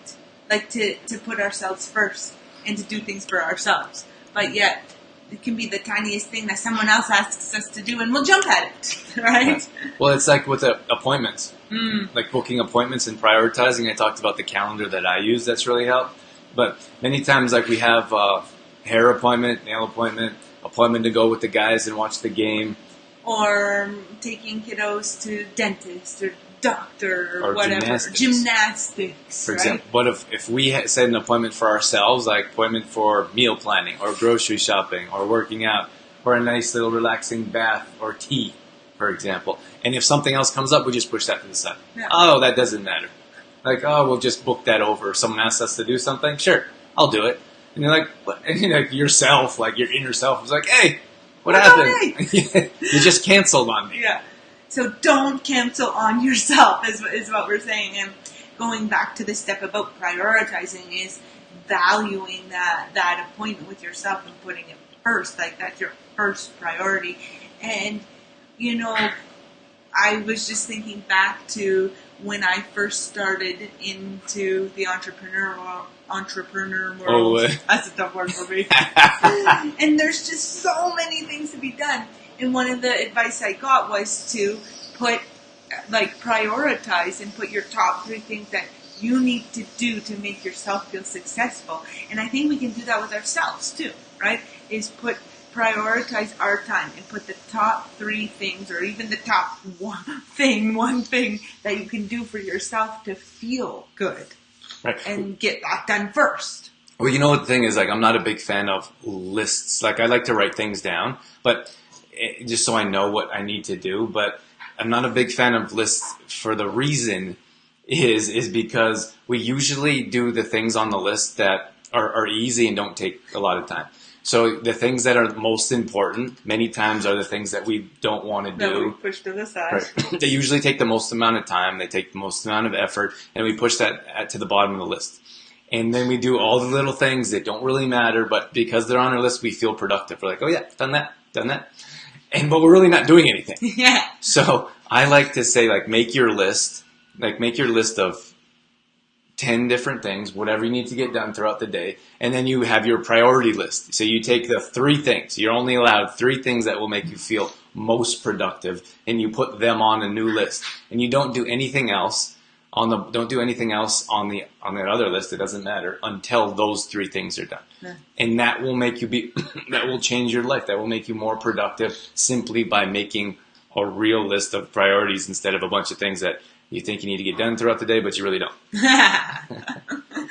ourselves first and to do things for ourselves, but yet it can be the tiniest thing that someone else asks us to do, and we'll jump at it, right? Well, it's like with the appointments, like booking appointments and prioritizing. I talked about the calendar that I use. That's really helped. But many times, like we have hair appointment, nail appointment to go with the guys and watch the game, or taking kiddos to dentist or doctor or whatever, gymnastics, for right? example. But if we set an appointment for ourselves, like appointment for meal planning or grocery shopping or working out or a nice little relaxing bath or tea, for example, and if something else comes up, we just push that to the side. Yeah. Oh, that doesn't matter. Like, oh, we'll just book that over. Someone asks us to do something, sure, I'll do it. And you're like, what? And you're like yourself, like your inner self is like, hey, what happened? You just canceled on me. Yeah. So don't cancel on yourself is what we're saying. And going back to the step about prioritizing is valuing that appointment with yourself and putting it first. Like that's your first priority. And, you know, I was just thinking back to when I first started into the entrepreneur world. Oh, that's a tough word for me. And there's just so many things to be done. And one of the advice I got was to prioritize and put your top 3 things that you need to do to make yourself feel successful. And I think we can do that with ourselves too, right? Prioritize our time and put the top 3 things, or even the top one thing that you can do for yourself to feel good, right? And get that done first. Well, you know what the thing is, like, I'm not a big fan of lists. Like, I like to write things down, but just so I know what I need to do. But I'm not a big fan of lists for the reason is because we usually do the things on the list that are easy and don't take a lot of time. So the things that are most important many times are the things that we don't want to do. That we push to the side. Right. They usually take the most amount of time. They take the most amount of effort, and we push that to the bottom of the list. And then we do all the little things that don't really matter, but because they're on our list, we feel productive. We're like, oh yeah, done that. But we're really not doing anything. Yeah. So I like to say, like, make your list of 10 different things, whatever you need to get done throughout the day, and then you have your priority list. So you take the 3 things. You're only allowed 3 things that will make you feel most productive, and you put them on a new list. And you don't do anything else on that other list. It doesn't matter until those 3 things are done. Yeah. And that will make you that will change your life. That will make you more productive simply by making a real list of priorities instead of a bunch of things that you think you need to get done throughout the day, but you really don't.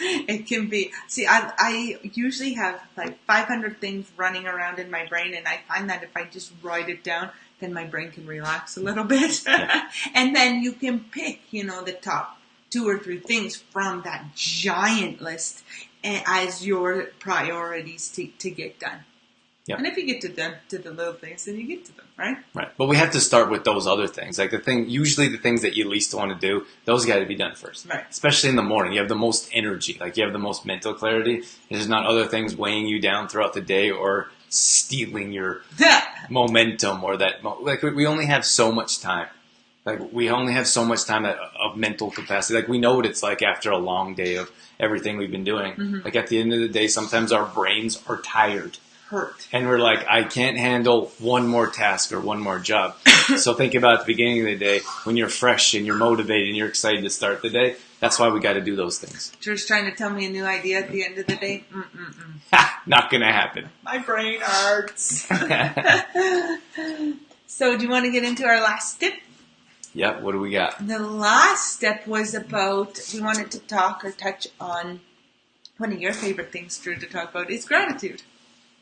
It can be. See, I usually have like 500 things running around in my brain, and I find that if I just write it down, then my brain can relax a little bit. Yeah. And then you can pick, the top 2 or 3 things from that giant list as your priorities to get done. Yep. And if you get to the little things, then you get to them, right? Right. But we have to start with those other things. Like usually the things that you least want to do, those got to be done first. Right. Especially in the morning. You have the most energy. Like you have the most mental clarity. There's not other things weighing you down throughout the day or stealing your momentum or that. Like we only have so much time. Like we only have so much time of mental capacity. Like we know what it's like after a long day of everything we've been doing. Mm-hmm. Like at the end of the day, sometimes our brains are tired. Hurt. And we're like, I can't handle one more task or one more job. So think about at the beginning of the day when you're fresh and you're motivated and you're excited to start the day. That's why we got to do those things. Just trying to tell me a new idea at the end of the day? Not going to happen. My brain hurts. So do you want to get into our last tip? Yep. What do we got? The last step was about, we wanted to talk or touch on one of your favorite things, Drew, to talk about is gratitude.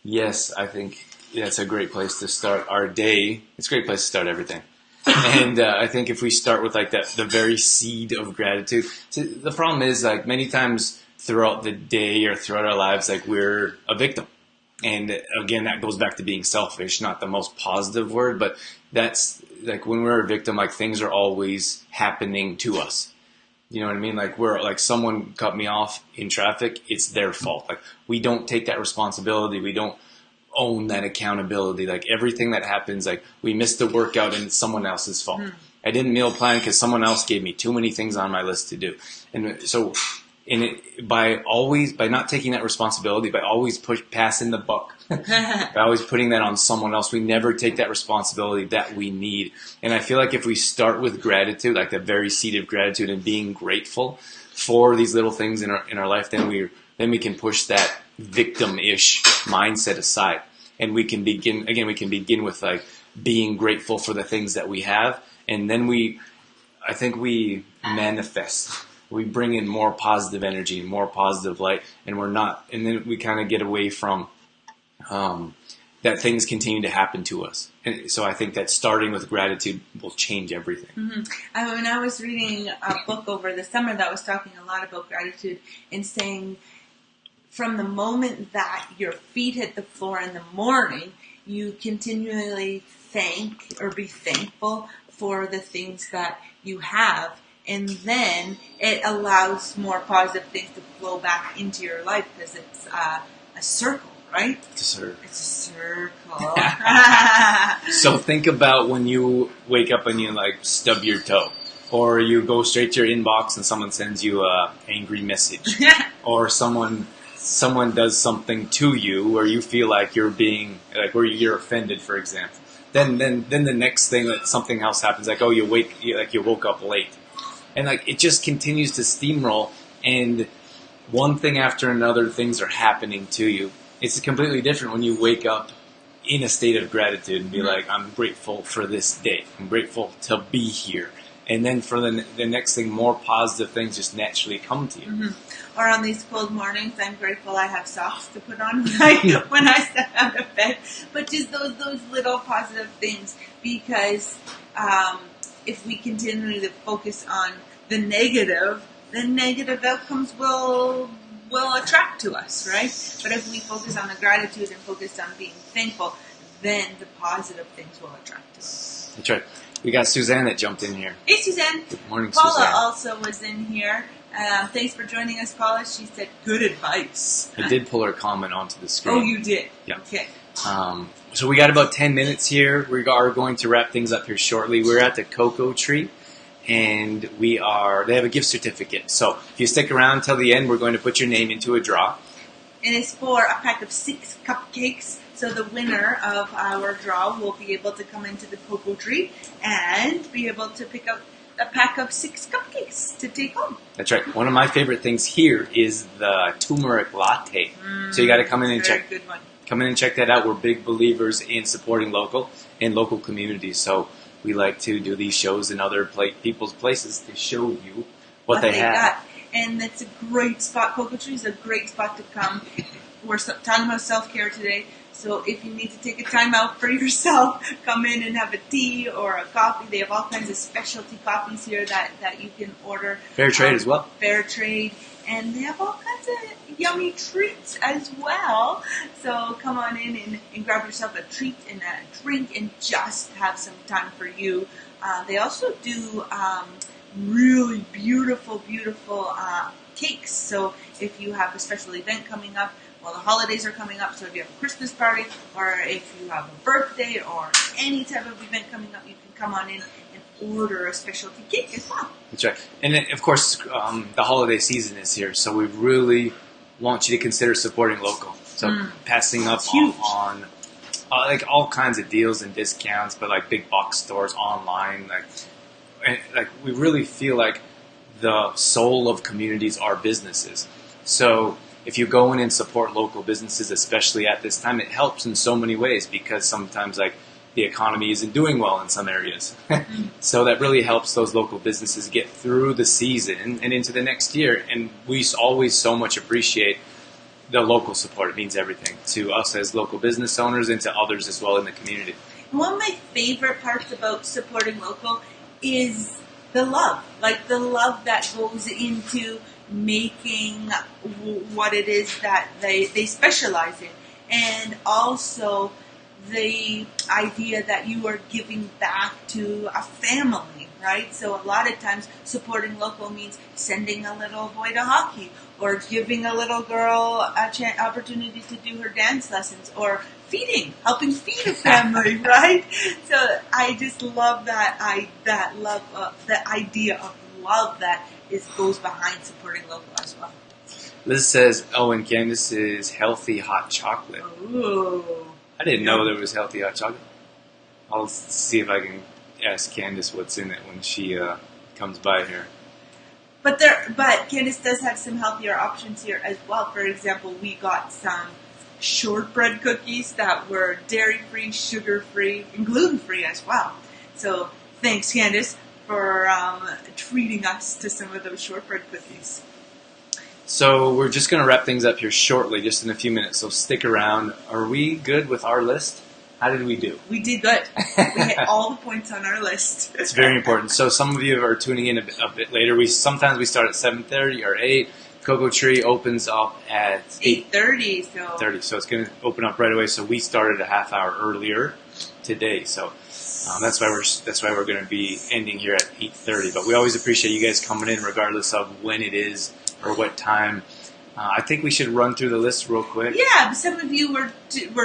Yes, I think it's a great place to start our day. It's a great place to start everything. And I think if we start with like the very seed of gratitude, so the problem is like many times throughout the day or throughout our lives, like we're a victim. And again, that goes back to being selfish, not the most positive word, but that's like when we're a victim, like things are always happening to us. You know what I mean? Like we're like someone cut me off in traffic, it's their fault. Like we don't take that responsibility. We don't own that accountability. Like everything that happens, like we missed the workout and it's someone else's fault. I didn't meal plan because someone else gave me too many things on my list to do. And so by not taking that responsibility, by always passing the buck, by always putting that on someone else, we never take that responsibility that we need. And I feel like if we start with gratitude, like the very seed of gratitude and being grateful for these little things in our life, then we can push that victim-ish mindset aside. And we can begin with like being grateful for the things that we have. And then I think we manifest. We bring in more positive energy, more positive light, and then we kind of get away from that things continue to happen to us. And so I think that starting with gratitude will change everything. Mm-hmm. When I was reading a book over the summer that was talking a lot about gratitude and saying from the moment that your feet hit the floor in the morning, you continually thank or be thankful for the things that you have. And then it allows more positive things to flow back into your life because it's a circle, right? It's a circle. So think about when you wake up and you like stub your toe, or you go straight to your inbox and someone sends you a angry message, or someone does something to you where you feel like you're being where you're offended, for example. Then the next thing that something else happens, like you woke up late. And like it just continues to steamroll, and one thing after another, things are happening to you. It's completely different when you wake up in a state of gratitude and be like, I'm grateful for this day. I'm grateful to be here. And then for the next thing, more positive things just naturally come to you. Mm-hmm. Or on these cold mornings, I'm grateful I have socks to put on when I step out of bed. But just those little positive things, because if we continue to focus on the negative outcomes will attract to us, right? But if we focus on the gratitude and focus on being thankful, then the positive things will attract to us. That's right. We got Suzanne that jumped in here. Hey, Suzanne. Good morning, Paula Suzanne. also was in here. Thanks for joining us, Paula. She said, good advice. I did pull her comment onto the screen. Oh, you did? Yeah. Okay. So we got about 10 minutes here. We are going to wrap things up here shortly. We're at the Cocoa Tree, and they have a gift certificate. So if you stick around till the end, we're going to put your name into a draw. And it's for a pack of 6 cupcakes. So the winner of our draw will be able to come into the Cocoa Tree and be able to pick up a pack of 6 cupcakes to take home. That's right. One of my favorite things here is the turmeric latte. So you got to come in and check. Good one. Come in and check that out. We're big believers in supporting local communities. So we like to do these shows in other people's places to show you what they have. Got. And it's a great spot. Cocoa Tree is a great spot to come. We're talking about self-care today. So if you need to take a time out for yourself, come in and have a tea or a coffee. They have all kinds of specialty coffees here that you can order. Fair trade as well. Fair trade. And they have all kinds of yummy treats as well. So come on in and grab yourself a treat and a drink and just have some time for you. They also do really beautiful cakes. So if you have a special event coming up, well, the holidays are coming up, so if you have a Christmas party or if you have a birthday or any type of event coming up, you can come on in and order a specialty cake as well. That's right. And then, of course, the holiday season is here, so we really want you to consider supporting local. So passing up on like all kinds of deals and discounts, but like big box stores online, like we really feel like the soul of communities are businesses. So if you go in and support local businesses, especially at this time, it helps in so many ways because sometimes like the economy isn't doing well in some areas. So that really helps those local businesses get through the season and into the next year. And we always so much appreciate the local support. It means everything to us as local business owners and to others as well in the community. One of my favorite parts about supporting local is the love. Like the love that goes into making what it is that they specialize in. And also the idea that you are giving back to a family, right? So a lot of times supporting local means sending a little boy to hockey or giving a little girl a opportunity to do her dance lessons or helping feed a family, right? So I just love the idea of love that goes behind supporting local as well. Liz says, and Candace is healthy hot chocolate. Ooh. I didn't know there was healthy hot chocolate. I'll see if I can ask Candace what's in it when she comes by here. But Candace does have some healthier options here as well. For example, we got some shortbread cookies that were dairy-free, sugar-free, and gluten-free as well. So thanks, Candace, for treating us to some of those shortbread cookies. So we're just going to wrap things up here shortly, just in a few minutes. So stick around. Are we good with our list? How did we do? We did good. We hit all the points on our list. It's very important. So some of you are tuning in a bit later. Sometimes we start at 7:30 or 8. Cocoa Tree opens up at 8:30. So it's going to open up right away. So we started a half hour earlier today. So that's why we're going to be ending here at 8:30. But we always appreciate you guys coming in, regardless of when it is or what time. I think we should run through the list real quick. Yeah, some of you were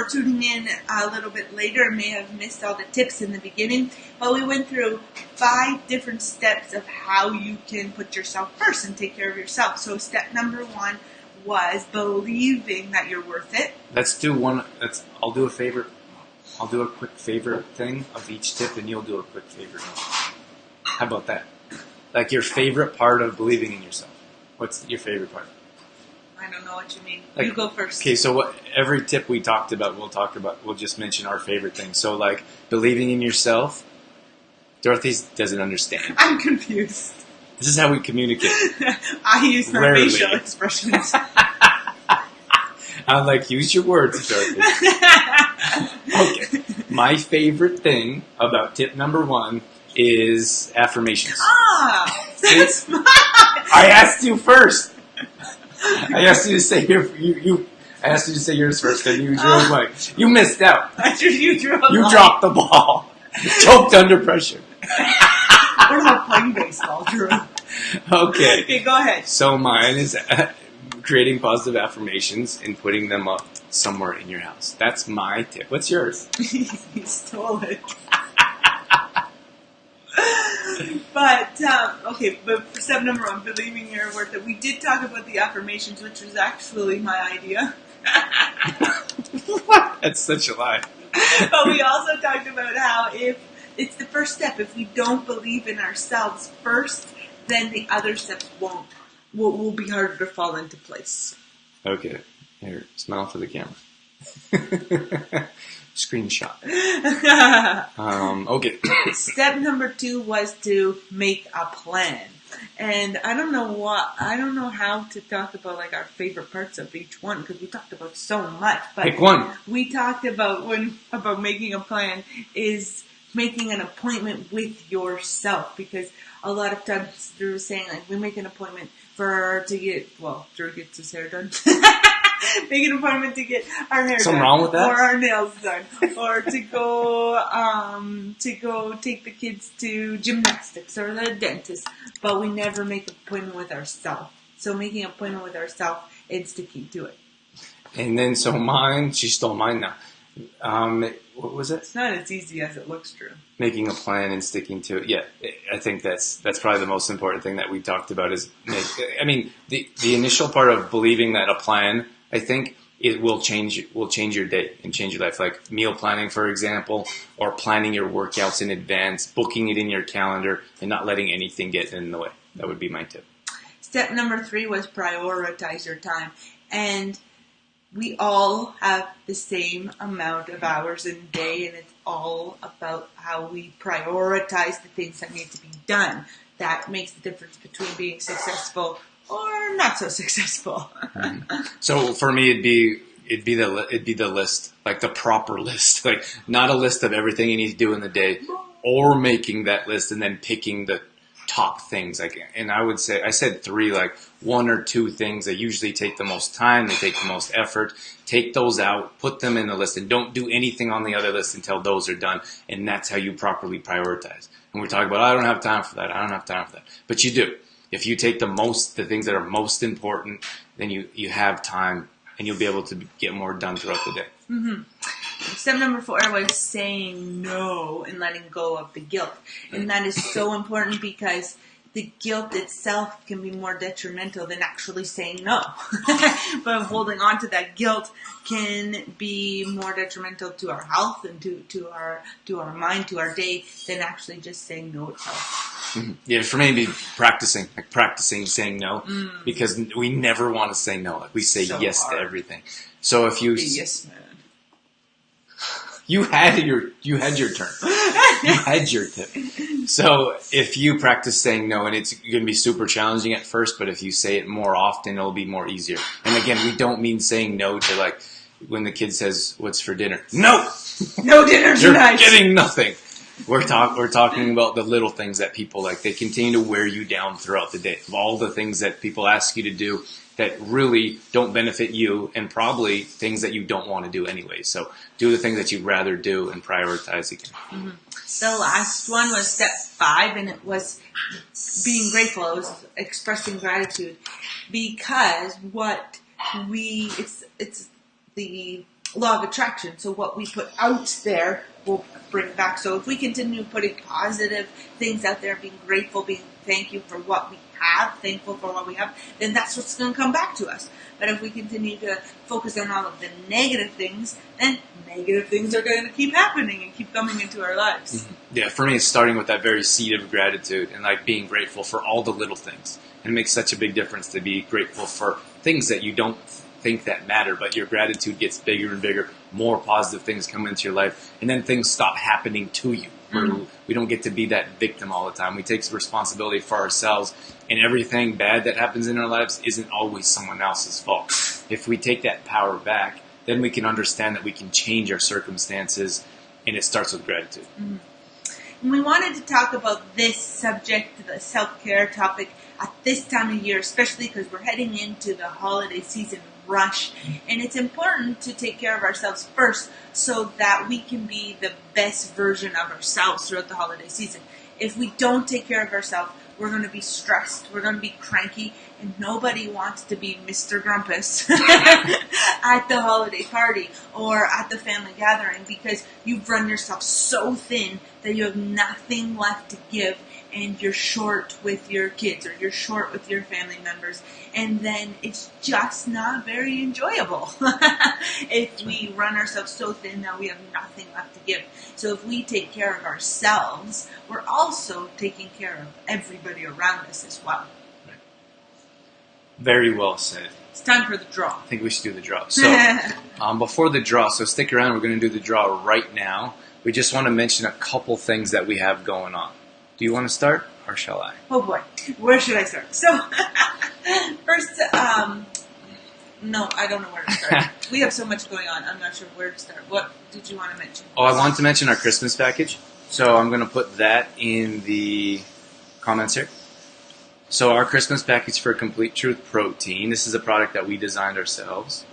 tuning in a little bit later and may have missed all the tips in the beginning, but we went through 5 different steps of how you can put yourself first and take care of yourself. So step number 1 was believing that you're worth it. Let's do one. I'll do a favorite. I'll do a quick favorite thing of each tip, and you'll do a quick favorite. How about that? Like your favorite part of believing in yourself. What's your favorite part? I don't know what you mean. Like, you go first. Okay, so every tip we talked about, we'll just mention our favorite thing. So, like, believing in yourself, Dorothy doesn't understand. I'm confused. This is how we communicate. I use my Rarely. facial expressions. I'm like, use your words, Dorothy. Okay, my favorite thing about tip number 1 is affirmations. That's mine. I asked you first. I asked you to say I asked you to say yours first, and you drew away. You missed out. You dropped the ball. Choked under pressure. We're not playing baseball, Drew. Okay. Okay, go ahead. So mine is creating positive affirmations and putting them up somewhere in your house. That's my tip. What's yours? You stole it. But for step number 1, believing you're worth it. We did talk about the affirmations, which was actually my idea. What? That's such a lie. But we also talked about how if it's the first step, if we don't believe in ourselves first, then the other steps will be harder to fall into place. Okay. Here, smile for the camera. Screenshot. Okay. Step number 2 was to make a plan. And I don't know how to talk about like our favorite parts of each one because we talked about so much. But pick one. We talked about making a plan is making an appointment with yourself, because a lot of times Drew was saying like we make an appointment Drew gets his hair done. Make an appointment to get our hair Something done, wrong with that? or our nails done, or to go take the kids to gymnastics or the dentist. But we never make an appointment with ourselves. So making an appointment with ourselves is the key to it. And then she stole mine now. What was it? It's not as easy as it looks, Drew. Making a plan and sticking to it. Yeah, I think that's probably the most important thing that we talked about is the initial part of believing that a plan, I think it will change your day and change your life. Like meal planning, for example, or planning your workouts in advance, booking it in your calendar, and not letting anything get in the way. That would be my tip. Step number 3 was prioritize your time. And we all have the same amount of hours in a day, and it's all about how we prioritize the things that need to be done. That makes the difference between being successful or not so successful. So for me, it'd be the list, like the proper list, like not a list of everything you need to do in the day, or making that list and then picking the top things. Like, and I said 3, like 1 or 2 things that usually take the most time, they take the most effort. Take those out, put them in the list, and don't do anything on the other list until those are done. And that's how you properly prioritize. And we're talking about, I don't have time for that. I don't have time for that. But you do. If you take the things that are most important, then you have time, and you'll be able to get more done throughout the day. Mm-hmm. Step number 4 was saying no and letting go of the guilt. And that is so important because the guilt itself can be more detrimental than actually saying no. But holding on to that guilt can be more detrimental to our health and to our mind, to our day, than actually just saying no itself. Mm-hmm. Yeah, for me, it'd be practicing saying no, because we never want to say no. Like, we say So yes hard. to everything. So if you Yes, man. You had your turn. You had your tip. So if you practice saying no, and it's going to be super challenging at first, but if you say it more often, it'll be more easier. And again, we don't mean saying no to, like, when the kid says, "What's for dinner?" No! No dinner You're tonight. getting nothing. We're talking about the little things that people like. They continue to wear you down throughout the day. Of all the things that people ask you to do that really don't benefit you, and probably things that you don't want to do anyway. So do the things that you'd rather do and prioritize again. Mm-hmm. The last one was step 5, and it was being grateful. It was expressing gratitude, because it's the law of attraction. So what we put out there will bring back. So if we continue putting positive things out there, being grateful, being thankful for what we have, then that's what's going to come back to us. But if we continue to focus on all of the negative things, then negative things are going to keep happening and keep coming into our lives. Mm-hmm. Yeah, for me, it's starting with that very seed of gratitude and, like, being grateful for all the little things. And it makes such a big difference to be grateful for things that you don't think that matter, but your gratitude gets bigger and bigger. More positive things come into your life, and then things stop happening to you. We don't get to be that victim all the time. We take responsibility for ourselves, and everything bad that happens in our lives isn't always someone else's fault. If we take that power back, then we can understand that we can change our circumstances, and it starts with gratitude. Mm-hmm. And we wanted to talk about this subject, the self-care topic, at this time of year, especially because we're heading into the holiday season rush. And it's important to take care of ourselves first so that we can be the best version of ourselves throughout the holiday season. If we don't take care of ourselves, we're going to be stressed, we're going to be cranky, and nobody wants to be Mr. Grumpus at the holiday party or at the family gathering, because you've run yourself so thin that you have nothing left to give, and you're short with your kids or you're short with your family members, and then it's just not very enjoyable if we run ourselves so thin that we have nothing left to give. So if we take care of ourselves, we're also taking care of everybody around us as well. Right. Very well said. It's time for the draw. I think we should do the draw. So before the draw, so stick around, we're going to do the draw right now. We just want to mention a couple things that we have going on. Do you want to start, or shall I? Oh boy, where should I start? So, first, no, I don't know where to start. We have so much going on, I'm not sure where to start. What did you want to mention? Oh, I wanted to mention our Christmas package. So I'm going to put that in the comments here. So our Christmas package for Complete Truth Protein. This is a product that we designed ourselves.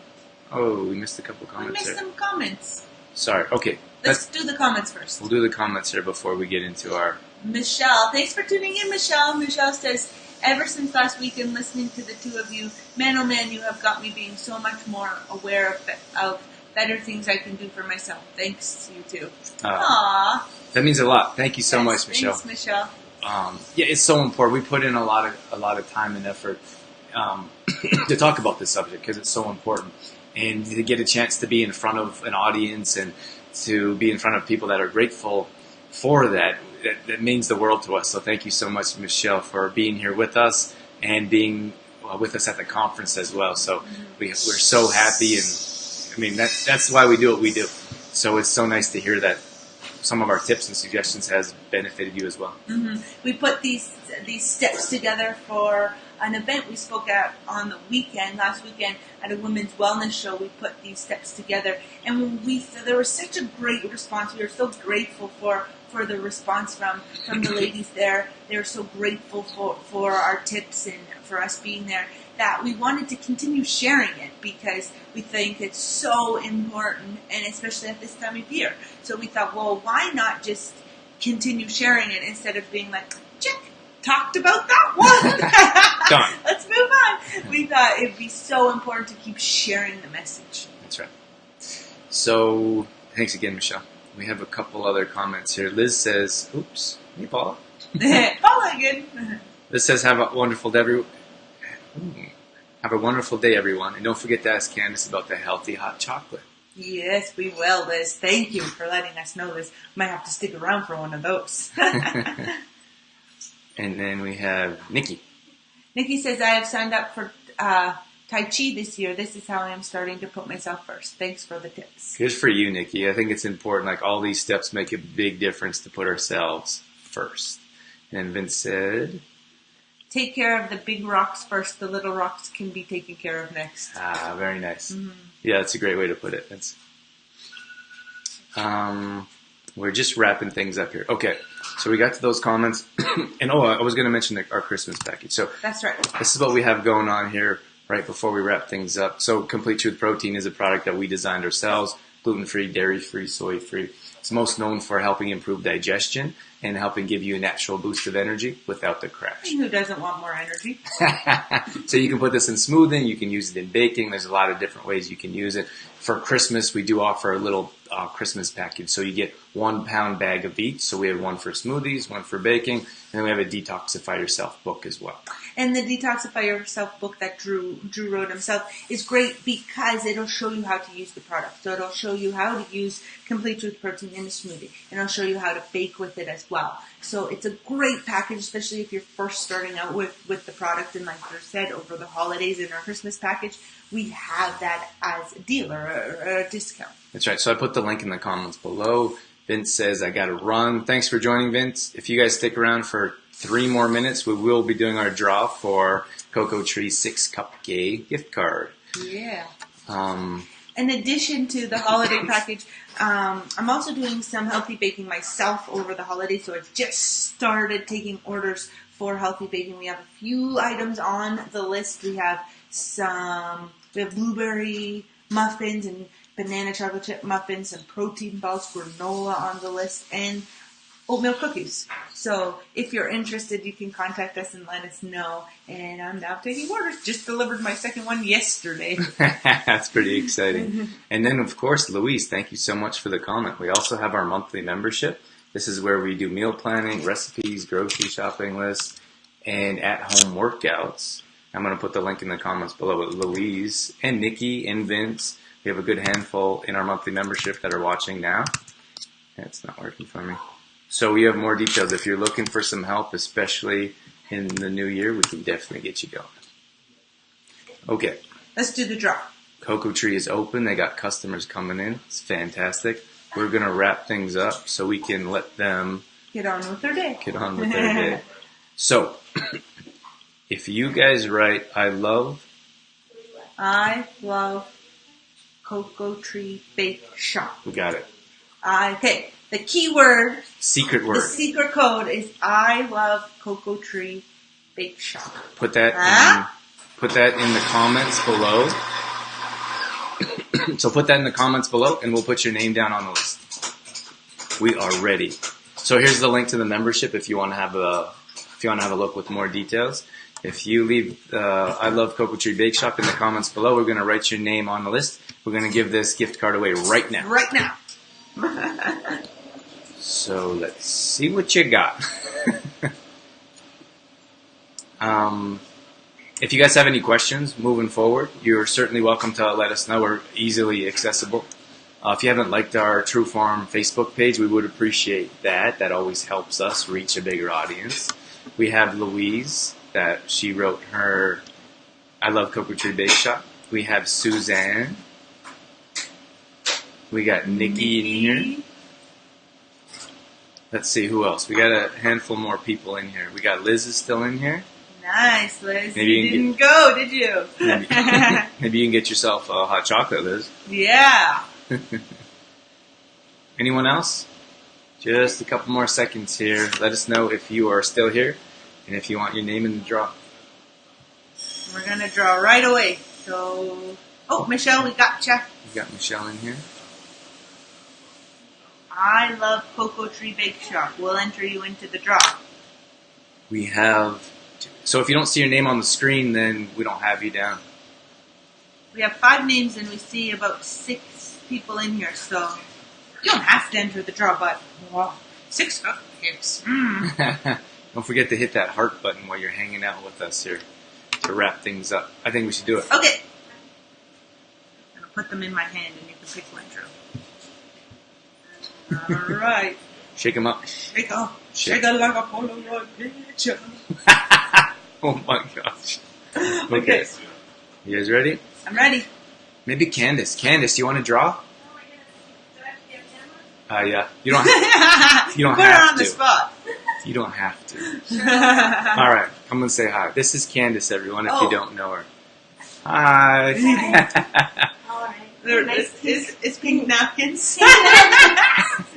Oh, we missed a couple comments We missed here. some comments. Sorry. Okay. Let's do the comments first. We'll do the comments here before we get into our... Michelle, thanks for tuning in, Michelle. Michelle says, ever since last week and listening to the two of you, man, oh man, you have got me being so much more aware of better things I can do for myself. Thanks, you two. Aww. That means a lot. Thank you so much, Michelle. Thanks, Michelle. Yeah, it's so important. We put in a lot of time and effort to talk about this subject because it's so important, and to get a chance to be in front of an audience and to be in front of people that are grateful for that means the world to us. So thank you so much, Michelle, for being here with us and being with us at the conference as well. So we're so happy, and I mean, that's why we do what we do. So it's so nice to hear that some of our tips and suggestions has benefited you as well. Mm-hmm. We put these steps together for an event we spoke at on the last weekend at a women's wellness show. We put these steps together, and there was such a great response. We were so grateful for the response from the ladies there. They were so grateful for our tips and for us being there, that we wanted to continue sharing it because we think it's so important, and especially at this time of year. So we thought, well, why not just continue sharing it instead of being like, check, talked about that one. Done. Let's move on. We thought it'd be so important to keep sharing the message. That's right. So, thanks again, Michelle. We have a couple other comments here. Liz says, oops, hey, Paula. Paula again. Liz says, have a wonderful day, everyone. And don't forget to ask Candace about the healthy hot chocolate. Yes, we will, Liz. Thank you for letting us know this. Might have to stick around for one of those. And then we have Nikki. Nikki says, I have signed up for Tai Chi this year. This is how I am starting to put myself first. Thanks for the tips. Good for you, Nikki. I think it's important. Like, all these steps make a big difference to put ourselves first. And Vince said, take care of the big rocks first. The little rocks can be taken care of next. Ah, very nice. Mm-hmm. Yeah, that's a great way to put it. That's. We're just wrapping things up here. Okay, so we got to those comments. And I was going to mention our Christmas package. So that's right. This is what we have going on here right before we wrap things up. So Complete Truth Protein is a product that we designed ourselves, gluten-free, dairy-free, soy-free. It's most known for helping improve digestion and helping give you a natural boost of energy without the crash. Who doesn't want more energy? So you can put this in smoothing, you can use it in baking. There's a lot of different ways you can use it. For Christmas, we do offer a little Christmas package. So you get 1 pound bag of each. So we have one for smoothies, one for baking, and then we have a Detoxify Yourself book as well. And the Detoxify Yourself book that Drew wrote himself is great because it'll show you how to use the product. So it'll show you how to use Complete Truth Protein in a smoothie. And it'll show you how to bake with it as well. So it's a great package, especially if you're first starting out with the product. And like Drew said, over the holidays in our Christmas package, we have that as a deal or a discount. That's right. So I put the link in the comments below. Vince says, I got to run. Thanks for joining, Vince. If you guys stick around for 3 more minutes, we will be doing our draw for Cocoa Tree 6-cup gay gift card. Yeah. In addition to the holiday package, I'm also doing some healthy baking myself over the holidays. So I've just started taking orders for healthy baking. We have a few items on the list. We have blueberry muffins and banana chocolate chip muffins, some protein balls, granola on the list, and oatmeal cookies. So if you're interested, you can contact us and let us know. And I'm now taking orders. Just delivered my second one yesterday. That's pretty exciting. And then, of course, Louise, thank you so much for the comment. We also have our monthly membership. This is where we do meal planning, recipes, grocery shopping lists, and at-home workouts. I'm going to put the link in the comments below with Louise and Nikki and Vince. We have a good handful in our monthly membership that are watching now. It's not working for me. So we have more details. If you're looking for some help, especially in the new year, we can definitely get you going. Okay. Let's do the draw. Cocoa Tree is open. They got customers coming in. It's fantastic. We're going to wrap things up so we can let them get on with their day. So, if you guys write, I love Cocoa Tree Bake Shop. We got it. Okay. The keyword. Secret word. The secret code is I love Cocoa Tree Bake Shop. Put that in the comments below. So put that in the comments below and we'll put your name down on the list. We are ready. So here's the link to the membership if you want to have a look with more details. If you leave I love Cocoa Tree Bake Shop in the comments below, we're going to write your name on the list. We're going to give this gift card away right now. Right now. So let's see what you got. If you guys have any questions moving forward, you're certainly welcome to let us know. We're easily accessible. If you haven't liked our True Farm Facebook page, we would appreciate that. That always helps us reach a bigger audience. We have Louise, that she wrote her I love Cocoa Tree Bake Shop. We have Suzanne. We got Nikki in here. Let's see, who else? We got a handful more people in here. We got Liz is still in here. Nice, Liz. Maybe you didn't go, did you? Maybe you can get yourself a hot chocolate, Liz. Yeah. Anyone else? Just a couple more seconds here. Let us know if you are still here and if you want your name in the draw. We're going to draw right away. So, Michelle, we got you. We got Michelle in here. I love Cocoa Tree Bake Shop. We'll enter you into the draw. We have... So if you don't see your name on the screen, then we don't have you down. We have 5 names and we see about 6 people in here, so you don't have to enter the draw, but 6 cupcakes. Don't forget to hit that heart button while you're hanging out with us here to wrap things up. I think we should do it. Okay. I'm going to put them in my hand and you can pick one, Drew. All right. Shake them up. Shake it like a Polaroid picture. Oh my gosh. Okay. You guys ready? I'm ready. Maybe Candace. Candace, do you want to draw? Oh my goodness. Do I have to be on camera? Yeah. You don't have, you don't Put have her on to. the spot. You don't have to. All right. I'm going to say hi. This is Candace, everyone, if you don't know her. Hi. All right. It's pink napkins.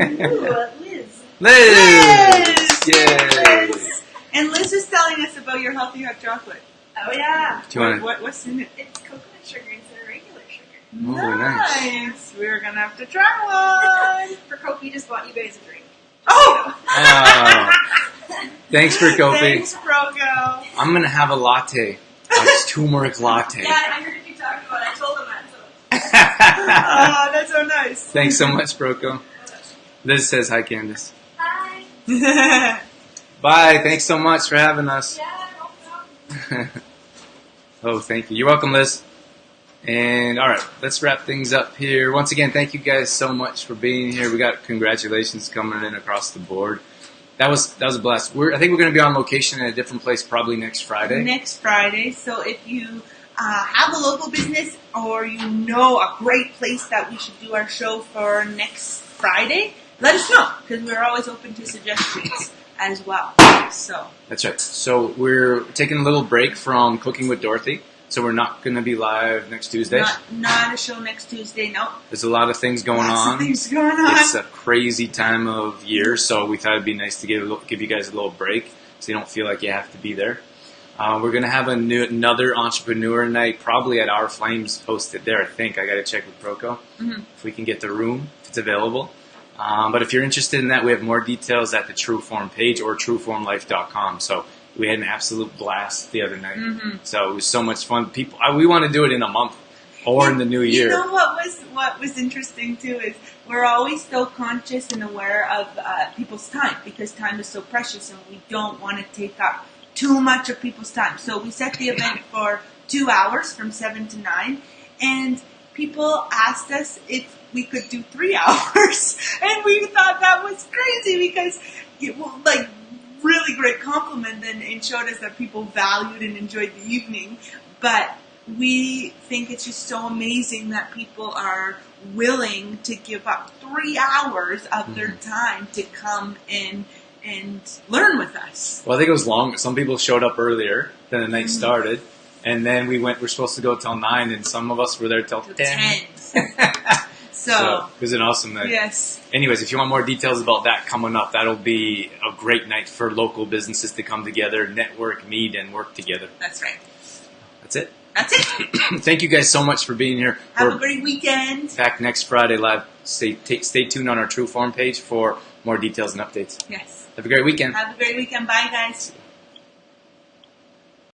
Ooh, Liz. Liz! Yay! Liz. And Liz is telling us about your healthy hot chocolate. Oh yeah. Do you want What's in it? It's coconut sugar instead of regular sugar. Oh, nice. We're going to have to try one. For Kofi, just bought you guys a drink. Oh! Thanks for Kofi. Thanks, Brogo. I'm going to have a latte. A turmeric latte. Yeah, I heard you talking about it. I told him that. Oh, that's so nice. Thanks so much, Broco. Liz says hi, Candace. Hi. Bye. Thanks so much for having us. Yeah, no problem. Oh, thank you. You're welcome, Liz. And all right, let's wrap things up here. Once again, thank you guys so much for being here. We got congratulations coming in across the board. That was a blast. I think we're going to be on location in a different place probably next Friday. Next Friday. So if you have a local business or you know a great place that we should do our show for next Friday, let us know because we're always open to suggestions as well. So That's right. So we're taking a little break from Cooking with Dorothy. So we're not going to be live next Tuesday. Not a show next Tuesday, no. There's a lot of things going on. Things going on. It's a crazy time of year, so we thought it'd be nice to give you guys a little break so you don't feel like you have to be there. We're going to have another entrepreneur night, probably at Our Flames, hosted there, I think. I got to check with Proco if we can get the room, if it's available. But if you're interested in that, we have more details at the Trueform page or trueformlife.com. So we had an absolute blast the other night. So it was so much fun. We want to do it in a month or in the new year. You know what was interesting too is we're always so conscious and aware of people's time because time is so precious and we don't want to take up too much of people's time. So we set the event for 2 hours from 7 to 9 and people asked us if we could do 3 hours and we thought that was crazy because really great compliment and showed us that people valued and enjoyed the evening. But we think it's just so amazing that people are willing to give up 3 hours of their time to come in and learn with us. Well, I think it was long. Some people showed up earlier than the night started. And then we're supposed to go till 9 and some of us were there till 10. So it was an awesome night. Yes. Anyways, if you want more details about that coming up, that'll be a great night for local businesses to come together, network, meet, and work together. That's right. That's it. That's it. Thank you guys so much for being here. Have a great weekend. Back next Friday live. Stay tuned on our Trueform page for more details and updates. Yes. Have a great weekend. Have a great weekend. Bye, guys.